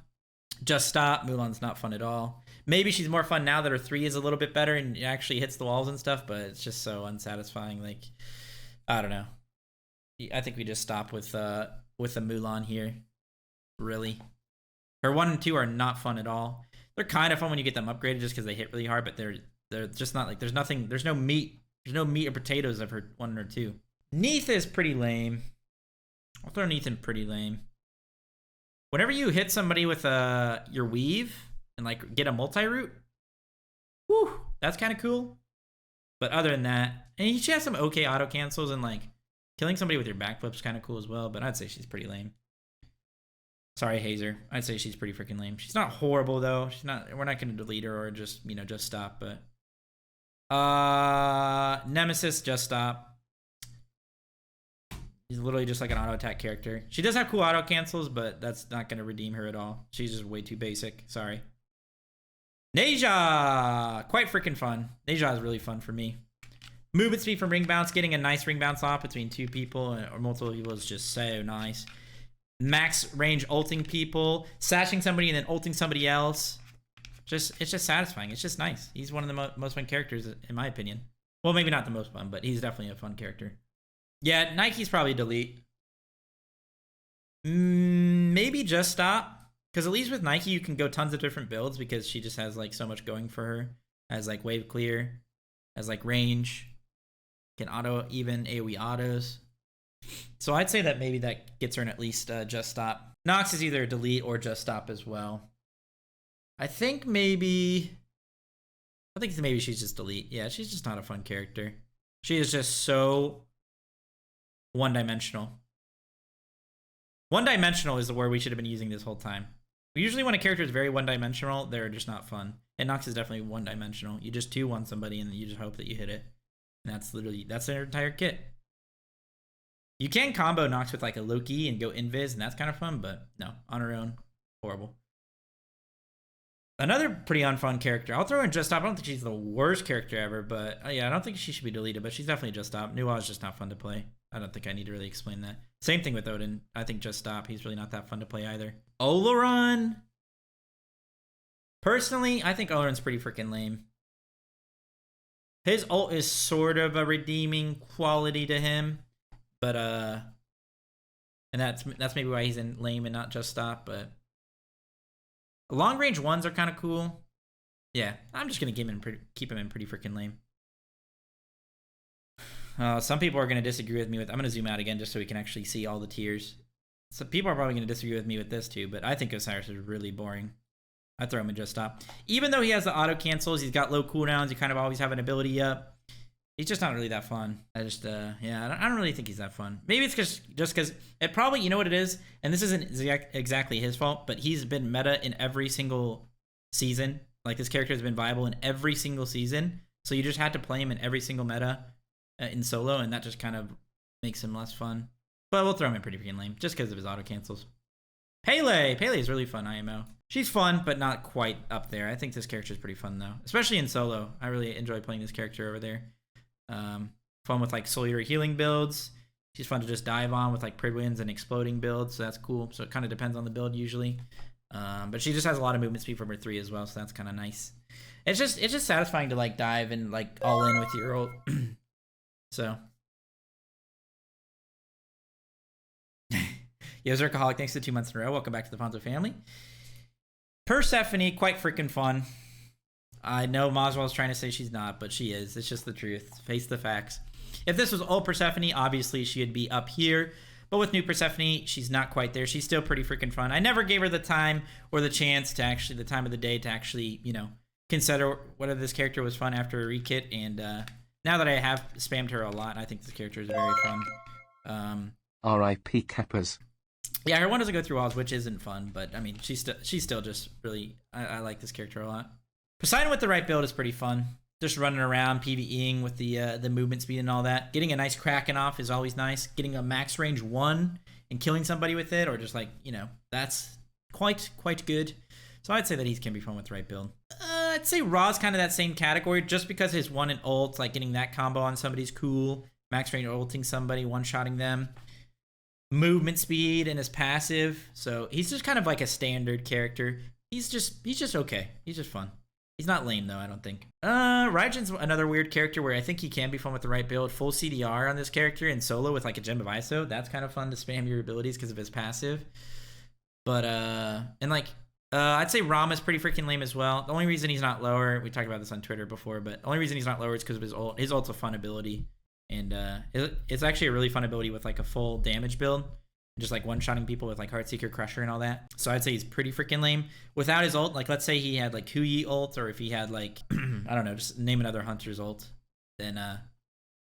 Just Stop, Mulan's not fun at all. Maybe she's more fun now that her 3 is a little bit better and actually hits the walls and stuff, but it's just so unsatisfying. Like, I don't know. I think we just stop with the Mulan here. Really. Her 1 and 2 are not fun at all. They're kind of fun when you get them upgraded just because they hit really hard, but they're just not like, there's no meat or potatoes of her 1 or 2. Neith is pretty lame. I'll throw Neith in pretty lame. Whenever you hit somebody with your weave and like get a multi-root, whew, that's kind of cool. But other than that, and she has some okay auto cancels, and like killing somebody with your backflip's kind of cool as well, but I'd say she's pretty lame. Sorry, Hazer. I'd say she's pretty freaking lame. She's not horrible though. We're not gonna delete her or just stop, but Nemesis, just stop. He's literally just like an auto attack character. She does have cool auto cancels, but that's not gonna redeem her at all. She's just way too basic. Sorry. Neja! Quite freaking fun. Neja is really fun for me. Movement speed from ring bounce, getting a nice ring bounce off between 2 people or multiple people is just so nice. Max range ulting people, sashing somebody and then ulting somebody else. It's just satisfying. It's just nice. He's one of the most fun characters in my opinion. Well, maybe not the most fun, but he's definitely a fun character. Yeah, Nike's probably delete. Maybe just stop. Because at least with Nike, you can go tons of different builds because she just has like so much going for her. Has like wave clear, has like range, can auto even AoE autos. So I'd say that maybe that gets her in at least just stop. Nox is either delete or just stop as well. I think maybe she's just delete. Yeah, she's just not a fun character. She is just so one-dimensional. One-dimensional is the word we should have been using this whole time. Usually when a character is very one-dimensional, they're just not fun. And Nox is definitely one-dimensional. You just 2-1 somebody and you just hope that you hit it. And that's their entire kit. You can combo Nox with like a Loki and go invis, and that's kind of fun, but no, on her own, horrible. Another pretty unfun character. I'll throw in Just Stop. I don't think she's the worst character ever, but yeah, I don't think she should be deleted, but she's definitely Just Stop. Nuwa is just not fun to play. I don't think I need to really explain that. Same thing with Odin. I think Just Stop. He's really not that fun to play either. Oleron. Personally, I think Oleron's pretty freaking lame. His ult is sort of a redeeming quality to him, but and that's maybe why he's in lame and not Just Stop, but long range ones are kind of cool. Yeah, I'm just gonna keep him in pretty freaking lame. Some people are gonna disagree with me with. I'm gonna zoom out again just so we can actually see all the tiers. So people are probably gonna disagree with me with this too, but I think Osiris is really boring. I throw him in Just Stop. Even though he has the auto cancels, he's got low cooldowns. You kind of always have an ability up. He's just not really that fun. I don't really think he's that fun. Maybe it's just because it probably, you know what it is, and this isn't exactly his fault, but he's been meta in every single season. Like, this character has been viable in every single season, so you just had to play him in every single meta. in solo, and that just kind of makes him less fun. But we'll throw him in pretty freaking lame, just because of his auto cancels. Pele is really fun IMO. She's fun, but not quite up there. I think this character is pretty fun though, especially in solo. I really enjoy playing this character over there. Fun with like cellular healing builds. She's fun to just dive on with like Pridwinds and exploding builds, so that's cool. So it kind of depends on the build usually. But she just has a lot of movement speed from her 3 as well, so that's kind of nice. It's just satisfying to like dive and like all in with your ult. So. Yo, Zerkaholic, thanks for 2 months in a row. Welcome back to the Fonzo family. Persephone, quite freaking fun. I know Moswell's trying to say she's not, but she is. It's just the truth. Face the facts. If this was old Persephone, obviously she would be up here. But with new Persephone, she's not quite there. She's still pretty freaking fun. I never gave her the time or the chance to actually, the time of the day to actually, you know, consider whether this character was fun after a rekit. And now that I have spammed her a lot, I think this character is very fun. R.I.P. Keppers. Yeah, her one doesn't go through walls, which isn't fun, but I mean, she's still just really, I like this character a lot. Poseidon with the right build is pretty fun. Just running around, PvEing with the movement speed and all that. Getting a nice Kraken off is always nice. Getting a max range 1 and killing somebody with it, or just like, you know, that's quite good. So I'd say that he can be fun with the right build. I'd say Raw's kind of that same category, just because his 1 and ult, like getting that combo on somebody's cool. Max range ulting somebody, one-shotting them. Movement speed and his passive, so he's just kind of like a standard character. He's just okay. He's just fun. He's not lame though, I don't think. Raijin's another weird character where I think he can be fun with the right build. Full CDR on this character in solo with like a Gem of ISO. That's kind of fun to spam your abilities because of his passive. But and like I'd say Rama's pretty freaking lame as well. The only reason he's not lower, we talked about this on Twitter before, but the only reason he's not lower is because of his ult. His ult's a fun ability. And it's actually a really fun ability with like a full damage build. Just like one-shotting people with like Heartseeker, Crusher, and all that. So I'd say he's pretty freaking lame. Without his ult, like let's say he had like Hou Yi ult, or if he had like, I don't know, just name another Hunter's ult, then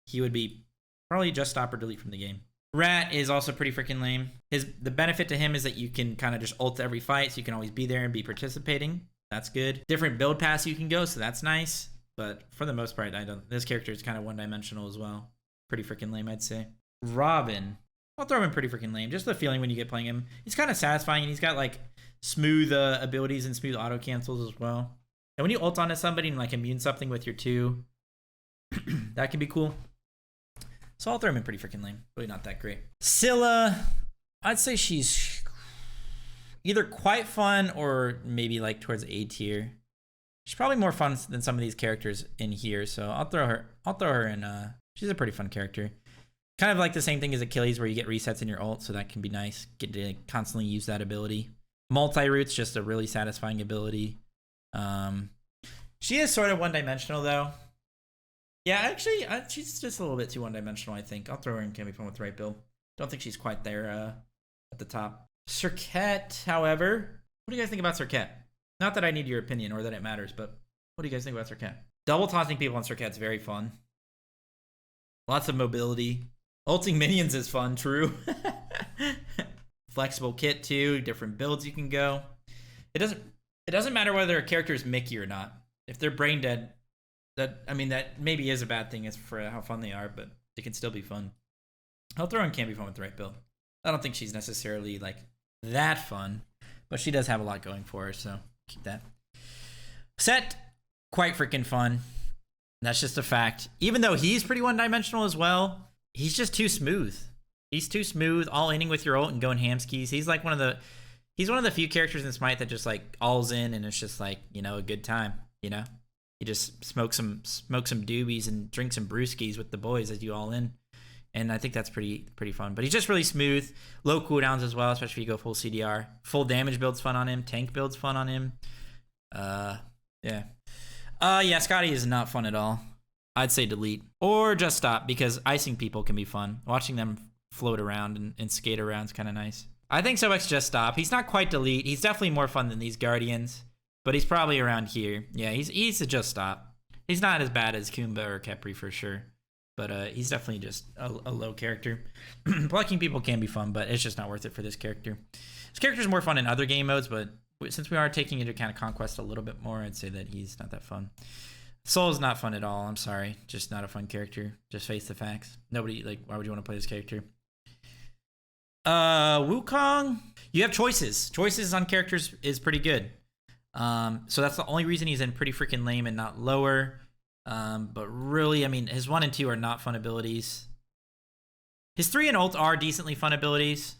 he would be probably just stop or delete from the game. Rat is also pretty freaking lame. The benefit to him is that you can kind of just ult every fight, so you can always be there and be participating. That's good. Different build paths you can go, so that's nice. But for the most part, this character is kind of one-dimensional as well. Pretty freaking lame, I'd say. Robin. I'll throw him in pretty freaking lame. Just the feeling when you get playing him. He's kind of satisfying, and he's got like smooth abilities and smooth auto cancels as well. And when you ult onto somebody and like immune something with your 2, that can be cool. So I'll throw him in pretty freaking lame. Really not that great. Scylla. I'd say she's either quite fun or maybe like towards A tier. She's probably more fun than some of these characters in here, so I'll throw her in. She's a pretty fun character. Kind of like the same thing as Achilles, where you get resets in your ult, so that can be nice. Get to constantly use that ability. Multi-root's just a really satisfying ability. She is sort of one-dimensional though. Yeah, actually, she's just a little bit too one-dimensional, I think. I'll throw her in Can Be Fun with the right build. Don't think she's quite there at the top. Serket, however, what do you guys think about Serket? Not that I need your opinion or that it matters, but what do you guys think about Serket? Double taunting people on Serket's very fun. Lots of mobility. Ulting minions is fun, true. Flexible kit too, different builds you can go. It doesn't matter whether a character is Mickey or not. If they're brain dead, that maybe is a bad thing as for how fun they are, but it can still be fun. I'll throw in Can Be Fun with the right build. I don't think she's necessarily like that fun, but she does have a lot going for her, so keep that. Set, quite freaking fun. That's just a fact. Even though he's pretty one-dimensional as well, he's just too smooth. He's too smooth, all-inning with your ult and going hamskis. He's like one of the few characters in Smite that just like alls in and it's just like, you know, a good time, you know? You just smoke some doobies and drink some brewskis with the boys as you all in. And I think that's pretty fun. But he's just really smooth. Low cooldowns as well, especially if you go full CDR. Full damage build's fun on him. Tank build's fun on him. Yeah. Yeah, Scotty is not fun at all. I'd say delete. Or just stop, because icing people can be fun. Watching them float around and skate around is kind of nice. I think Sobex just stop. He's not quite delete. He's definitely more fun than these Guardians. But he's probably around here. Yeah, he's a just stop. He's not as bad as Kumba or Khepri for sure. But he's definitely just a low character. Plucking people can be fun, but it's just not worth it for this character. This character's more fun in other game modes, but since we are taking into account Conquest a little bit more, I'd say that he's not that fun. Soul's not fun at all. I'm sorry. Just not a fun character. Just face the facts. Nobody, like, why would you want to play this character? Wukong, you have choices. Choices on characters is pretty good. So that's the only reason he's in pretty freaking lame and not lower. But really, I mean, his 1 and 2 are not fun abilities. His 3 and ult are decently fun abilities.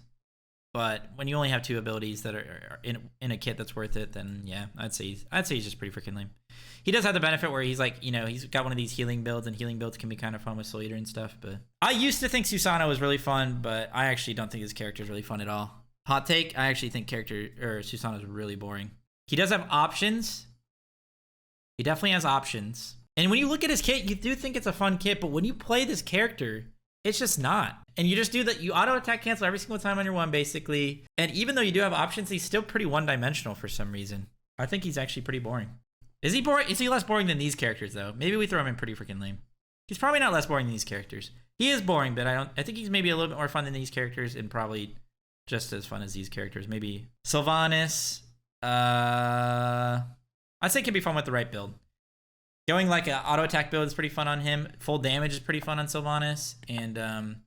But when you only have 2 abilities that are in a kit that's worth it, then yeah, I'd say he's just pretty freaking lame. He does have the benefit where he's like, you know, he's got one of these healing builds, and healing builds can be kind of fun with Soul Eater and stuff. But I used to think Susanoo was really fun, but I actually don't think his character is really fun at all. Hot take, I actually think Susanoo is really boring. He does have options. He definitely has options. And when you look at his kit, you do think it's a fun kit, but when you play this character, it's just not. And you just do that. You auto attack cancel every single time on your 1, basically. And even though you do have options, he's still pretty one-dimensional for some reason. I think he's actually pretty boring. Is he boring? Is he less boring than these characters, though? Maybe we throw him in pretty freaking lame. He's probably not less boring than these characters. He is boring, but I think he's maybe a little bit more fun than these characters, and probably just as fun as these characters. Maybe Sylvanas. I'd say can be fun with the right build. Going like an auto attack build is pretty fun on him. Full damage is pretty fun on Sylvanas, and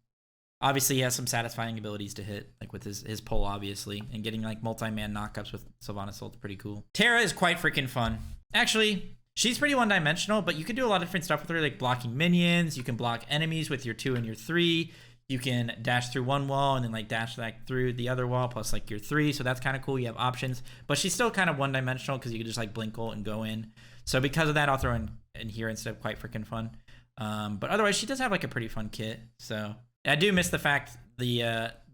obviously he has some satisfying abilities to hit, like with his pull, obviously, and getting like multi-man knockups with Sylvanas ult is pretty cool. Terra is quite freaking fun. Actually, she's pretty one-dimensional, but you can do a lot of different stuff with her, like blocking minions. You can block enemies with your 2 and your 3. You can dash through one wall and then like dash like through the other wall plus like your 3. So that's kind of cool. You have options, but she's still kind of one-dimensional because you can just like blink ult and go in. So because of that, I'll throw in here instead of quite freaking fun. But otherwise, she does have like a pretty fun kit. So I do miss the fact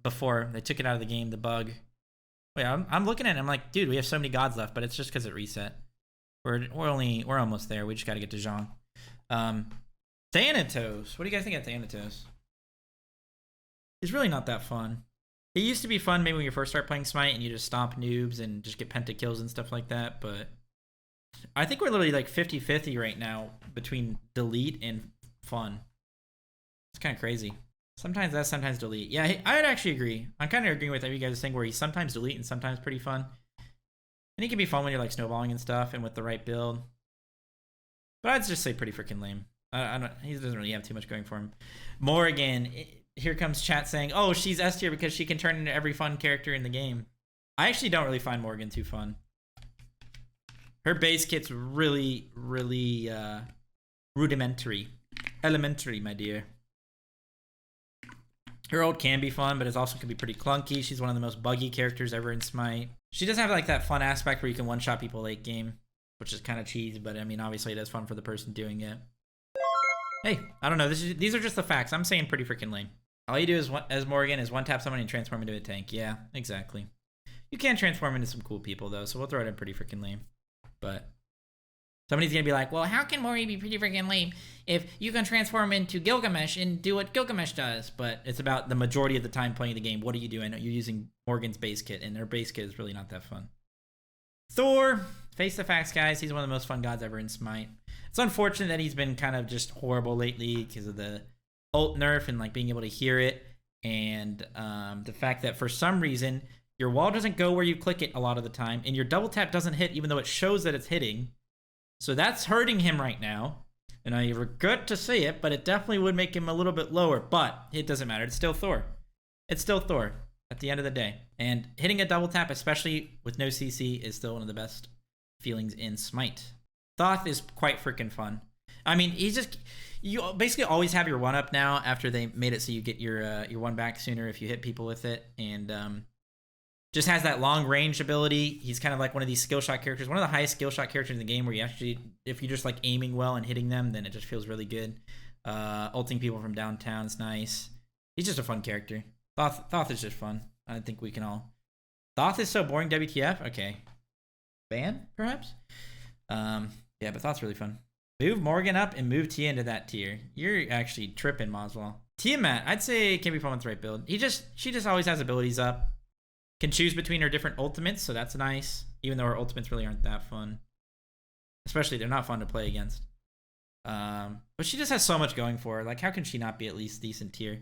before they took it out of the game, the bug. Wait, I'm looking at it. I'm like, dude, we have so many gods left, but it's just because it reset. We're almost there. We just got to get to Zhang. Thanatos. What do you guys think of Thanatos? He's really not that fun. He used to be fun maybe when you first start playing Smite and you just stomp noobs and just get pentakills and stuff like that, but I think we're literally like 50-50 right now between delete and fun. It's kind of crazy. Sometimes that's sometimes delete. Yeah, I'd actually agree. I'm kind of agreeing with you guys' thing where he's sometimes delete and sometimes pretty fun. And he can be fun when you're like snowballing and stuff and with the right build. But I'd just say pretty freaking lame. He doesn't really have too much going for him. Morrigan, here comes chat saying, oh, she's S tier because she can turn into every fun character in the game. I actually don't really find Morrigan too fun. Her base kit's really, really rudimentary. Elementary, my dear. Her ult can be fun, but it also can be pretty clunky. She's one of the most buggy characters ever in Smite. She does have like that fun aspect where you can one-shot people late game, which is kind of cheesy, but I mean, obviously it is fun for the person doing it. Hey, I don't know. These are just the facts. I'm saying pretty freaking lame. All you do is as Morrigan is one-tap someone and transform into a tank. Yeah, exactly. You can transform into some cool people, though, so we'll throw it in pretty freaking lame. But somebody's going to be like, well, how can Morrigan be pretty freaking lame if you can transform into Gilgamesh and do what Gilgamesh does? But it's about the majority of the time playing the game. What are you doing? You're using Morgan's base kit, and their base kit is really not that fun. Thor, face the facts, guys. He's one of the most fun gods ever in Smite. It's unfortunate that he's been kind of just horrible lately because of the ult nerf and like being able to hear it. And the fact that for some reason, your wall doesn't go where you click it a lot of the time, and your double tap doesn't hit even though it shows that it's hitting. So that's hurting him right now. And I regret to say it, but it definitely would make him a little bit lower. But it doesn't matter. It's still Thor. It's still Thor at the end of the day. And hitting a double tap, especially with no CC, is still one of the best feelings in Smite. Thoth is quite freaking fun. I mean, you basically always have your 1-up now after they made it so you get your 1 back sooner if you hit people with it. And just has that long range ability. He's kind of like one of these skill shot characters, one of the highest skill shot characters in the game where you actually, if you're just like aiming well and hitting them, then it just feels really good. Ulting people from downtown is nice. He's just a fun character. Thoth is just fun. I think we can all. Thoth is so boring, WTF? Okay. Ban, perhaps? Yeah, but Thoth's really fun. Move Morgan up and move Tia into that tier. You're actually tripping, Moswell. Tiamat, I'd say it can be fun with the right build. She just always has abilities up. Can choose between her different ultimates, so that's nice. Even though her ultimates really aren't that fun. Especially, they're not fun to play against. But she just has so much going for her. Like, how can she not be at least decent tier?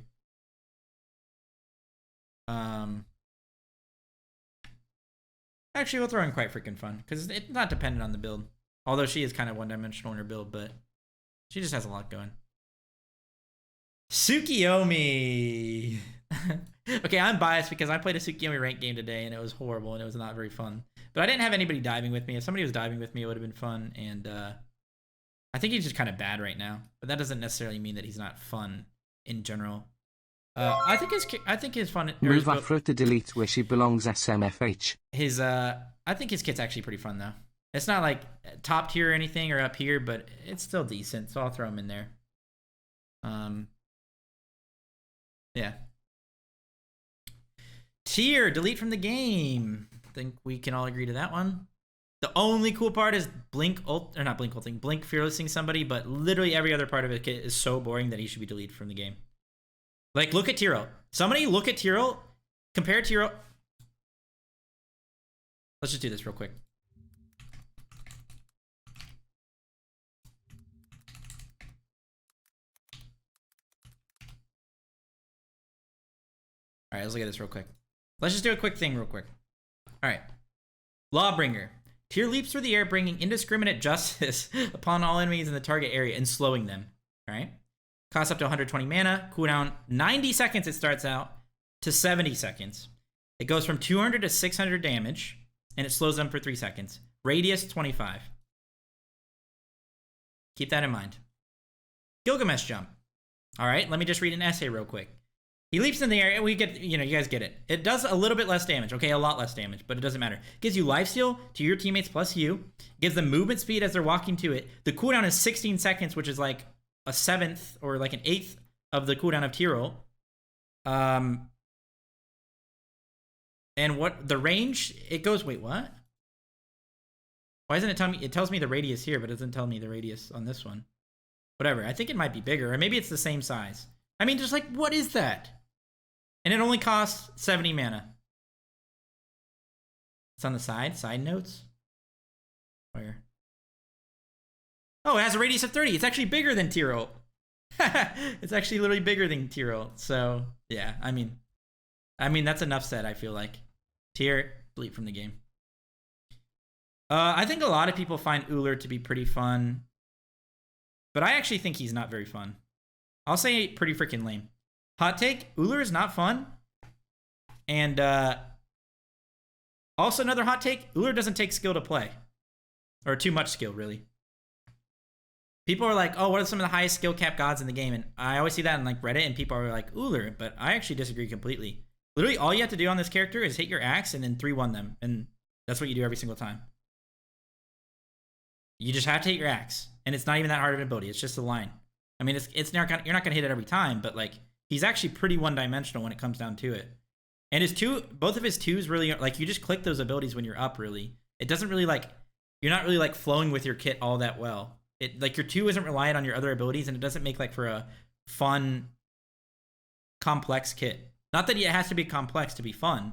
Actually, we'll throw in quite freaking fun, because it's not dependent on the build. Although she is kind of one-dimensional in her build, but she just has a lot going. Tsukiyomi. Okay, I'm biased because I played a Tsukiyomi ranked game today and it was horrible and it was not very fun. But I didn't have anybody diving with me. If somebody was diving with me, it would have been fun. And I think he's just kind of bad right now. But that doesn't necessarily mean that he's not fun in general. I think his fun. Move Afro to delete where she belongs. SMFH. I think his kit's actually pretty fun though. It's not like top tier or anything or up here, but it's still decent. So I'll throw him in there. Yeah. Tier, delete from the game. I think we can all agree to that one. The only cool part is Blink fearlessing somebody, but literally every other part of it is so boring that he should be deleted from the game. Like, look at Tyrell. Somebody look at Tyrell. Compare Tyrell. Let's just do this real quick. All right, let's look at this real quick. Let's just do a quick thing real quick. All right. Lawbringer. Tyr leaps through the air, bringing indiscriminate justice upon all enemies in the target area and slowing them. All right. Costs up to 120 mana. Cooldown 90 seconds it starts out to 70 seconds. It goes from 200 to 600 damage, and it slows them for 3 seconds. Radius 25. Keep that in mind. Gilgamesh jump. All right, let me just read an essay real quick. He leaps in the air, and we get, you guys get it. It does a little bit less damage, okay, a lot less damage, but it doesn't matter. Gives you lifesteal to your teammates plus you. Gives them movement speed as they're walking to it. The cooldown is 16 seconds, which is like a 7th or like an 8th of the cooldown of Tyrell. And what the range, it goes, wait, what? Why isn't it telling me? It tells me the radius here, but it doesn't tell me the radius on this one. Whatever, I think it might be bigger, or maybe it's the same size. I mean, just like, what is that? And it only costs 70 mana. It's on the side notes. Where? Oh, it has a radius of 30. It's actually bigger than Tyrell. It's actually literally bigger than Tyrell. So, yeah, I mean, that's enough said, I feel like. Tyr, delete from the game. I think a lot of people find Ullr to be pretty fun. But I actually think he's not very fun. I'll say pretty freaking lame. Hot take, Ullr is not fun. And also another hot take, Ullr doesn't take skill to play. Or too much skill, really. People are like, oh, what are some of the highest skill cap gods in the game? And I always see that in like Reddit, and people are like, Ullr. But I actually disagree completely. Literally, all you have to do on this character is hit your axe and then 3-1 them. And that's what you do every single time. You just have to hit your axe. And it's not even that hard of an ability. It's just a line. I mean, it's not gonna, you're not going to hit it every time, but like, he's actually pretty one-dimensional when it comes down to it. And both of his twos really, like, you just click those abilities when you're up, really. It doesn't really, like, you're not really, like, flowing with your kit all that well. It, like, your 2 isn't reliant on your other abilities, and it doesn't make, like, for a fun, complex kit. Not that it has to be complex to be fun.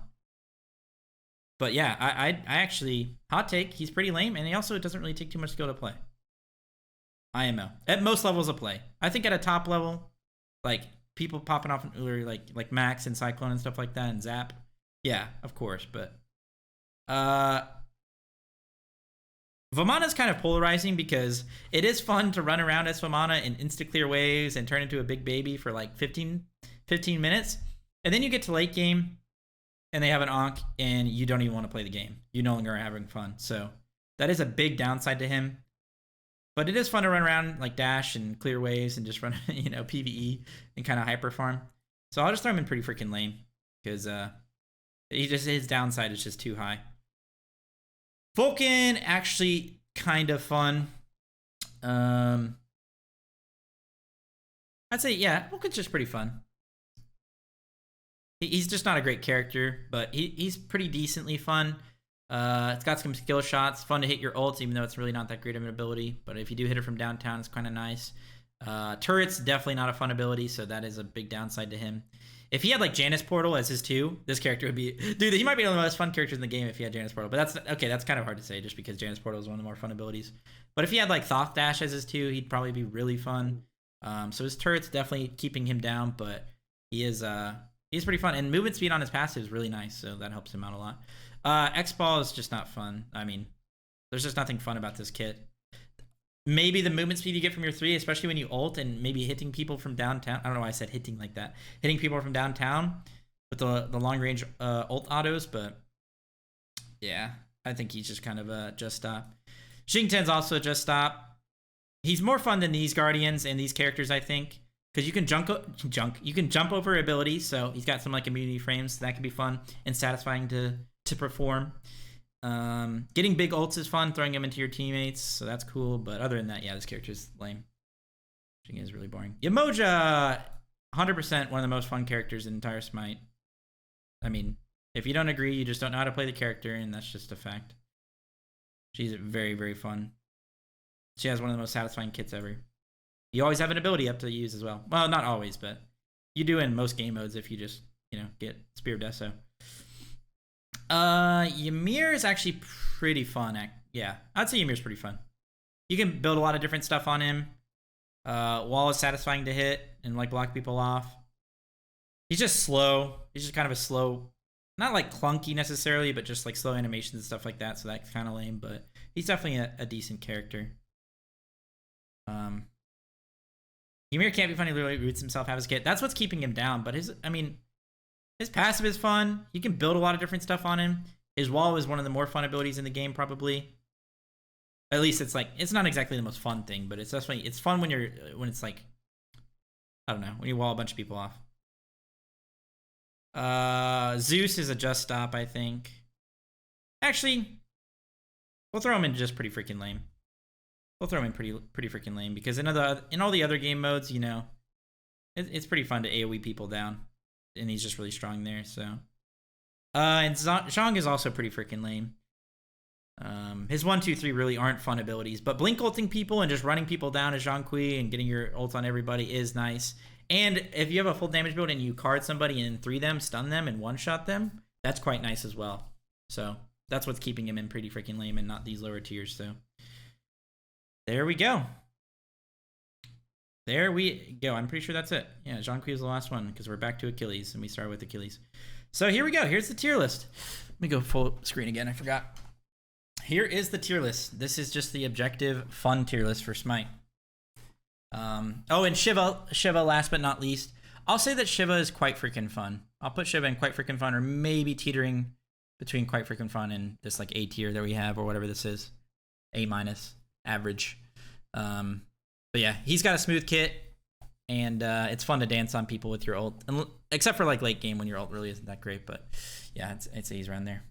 But, yeah, I actually, hot take, he's pretty lame, and he also doesn't really take too much skill to play. IMO. At most levels of play. I think at a top level, like, people popping off in Ullr, like Max and Cyclone and stuff like that, and Zap. Yeah, of course, but... Vamana's kind of polarizing because it is fun to run around as Vamana in insta-clear waves and turn into a big baby for like 15 minutes. And then you get to late game, and they have an Ankh, and you don't even want to play the game. You no longer are having fun. So that is a big downside to him. But it is fun to run around, like, dash and clear waves and just run, PvE and kind of hyper farm. So I'll just throw him in pretty freaking lame because his downside is just too high. Vulcan, actually kind of fun. I'd say, yeah, Vulcan's just pretty fun. He's just not a great character, but he's pretty decently fun. It's got some skill shots. Fun to hit your ults, even though it's really not that great of an ability. But if you do hit it from downtown, it's kind of nice. Turret's definitely not a fun ability, so that is a big downside to him. If he had, like, Janus Portal as his 2, this character would be... Dude, he might be one of the most fun characters in the game if he had Janus Portal. But that's... Okay, that's kind of hard to say just because Janus Portal is one of the more fun abilities. But if he had, like, Thoth Dash as his 2, he'd probably be really fun. So his turret's definitely keeping him down, but he's pretty fun. And movement speed on his passive is really nice, so that helps him out a lot. X-Ball is just not fun. I mean, there's just nothing fun about this kit. maybe the movement speed you get from your 3, especially when you ult, and maybe hitting people from downtown. I don't know why I said hitting like that. Hitting people from downtown with the long range ult autos, but yeah, I think he's just kind of a just stop. Xingtian's also a just stop. He's more fun than these guardians and these characters, I think, because you can jump over abilities. So he's got some like immunity frames, so that can be fun and satisfying to perform. Getting big ults is fun, throwing them into your teammates, so that's cool. But other than that, yeah, this character is lame. Xing is really boring. Yamoja, 100% one of the most fun characters in entire Smite. I mean, if you don't agree, you just don't know how to play the character, and that's just a fact. She's very, very fun. She has one of the most satisfying kits ever. You always have an ability up to use as well. Well, not always, but you do in most game modes if you just, get Spear of Deso. Ymir is actually pretty fun. Yeah, I'd say Ymir's pretty fun. You can build a lot of different stuff on him. Wall is satisfying to hit and like block people off. He's just slow. He's just kind of a slow, not like clunky necessarily, but just like slow animations and stuff like that. So that's kind of lame, but he's definitely a decent character. Ymir can't be funny. Literally roots himself, have his kit. That's what's keeping him down. But his passive is fun. You can build a lot of different stuff on him. His wall is one of the more fun abilities in the game, probably. At least it's not exactly the most fun thing, but it's definitely, it's fun when it's like, I don't know, when you wall a bunch of people off. Zeus is a just stop, I think. Actually, we'll throw him in just pretty freaking lame. We'll throw him in pretty freaking lame because in all the other game modes, it's pretty fun to AoE people down, and he's just really strong there. So, and Zhang is also pretty freaking lame. His 1, 2, 3 really aren't fun abilities, but blink ulting people and just running people down as Zhang Kui and getting your ult on everybody is nice. And if you have a full damage build and you card somebody and 3 them, stun them, and one-shot them, that's quite nice as well. So that's what's keeping him in pretty freaking lame and not these lower tiers. So there we go. There we go. I'm pretty sure that's it. Yeah, Zhang Kui is the last one because we're back to Achilles, and we started with Achilles. So here we go. Here's the tier list. Let me go full screen again. I forgot. Here is the tier list. This is just the objective fun tier list for Smite. Oh, and Shiva, last but not least. I'll say that Shiva is quite freaking fun. I'll put Shiva in quite freaking fun, or maybe teetering between quite freaking fun and this like A tier that we have, or whatever this is. A-, average. But yeah, he's got a smooth kit, and it's fun to dance on people with your ult, except for like late game when your ult really isn't that great. But yeah, I'd say he's around there.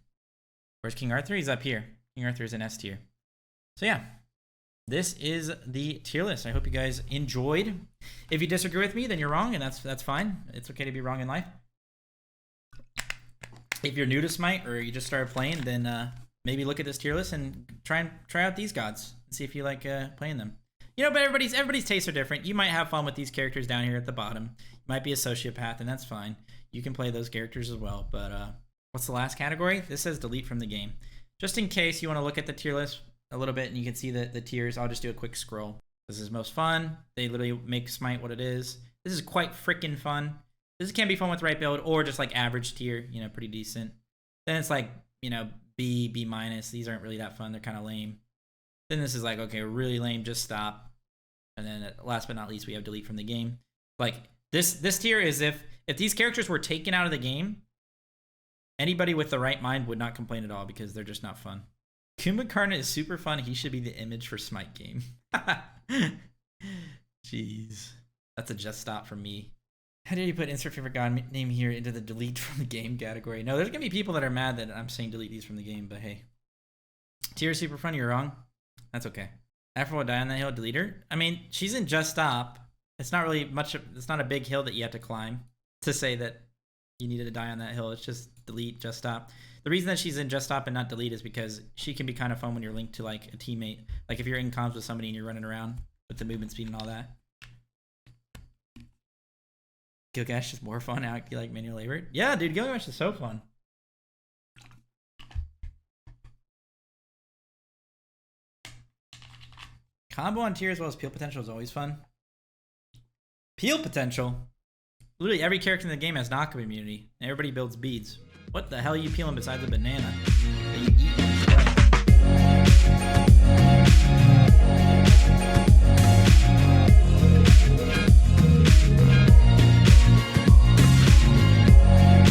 Where's King Arthur? He's up here. King Arthur is an S tier. So yeah, this is the tier list. I hope you guys enjoyed. If you disagree with me, then you're wrong, and that's fine. It's okay to be wrong in life. If you're new to Smite or you just started playing, then maybe look at this tier list and try out these gods and see if you like playing them. But everybody's tastes are different. You might have fun with these characters down here at the bottom. You might be a sociopath, and that's fine. You can play those characters as well. But what's the last category? This says delete from the game. Just in case you want to look at the tier list a little bit and you can see the tiers, I'll just do a quick scroll. This is most fun. They literally make Smite what it is. This is quite freaking fun. This can be fun with right build or just like average tier, pretty decent. Then it's like, B, B-. These aren't really that fun. They're kind of lame. Then this is like, okay, really lame, just stop. And then last but not least, we have delete from the game. Like this tier is if these characters were taken out of the game, anybody with the right mind would not complain at all because they're just not fun. Kumba Karna is super fun. He should be the image for Smite game. Jeez. That's a just stop from me. How did you put insert favorite god name here into the delete from the game category? No, there's going to be people that are mad that I'm saying delete these from the game, but hey. Tier is super fun. You're wrong. That's okay. After we'll die on that hill, delete her. I mean, she's in just stop. It's not really much. It's not a big hill that you have to climb to say that you needed to die on that hill. It's just delete, just stop. The reason that she's in just stop and not delete is because she can be kind of fun when you're linked to like a teammate. Like if you're in comms with somebody and you're running around with the movement speed and all that. Gilgamesh is more fun out. You like manual labor? Yeah, dude, Gilgamesh is so fun. Combo on tier as well as peel potential is always fun. Peel potential? Literally every character in the game has knockup immunity, and everybody builds beads. What the hell are you peeling besides a banana?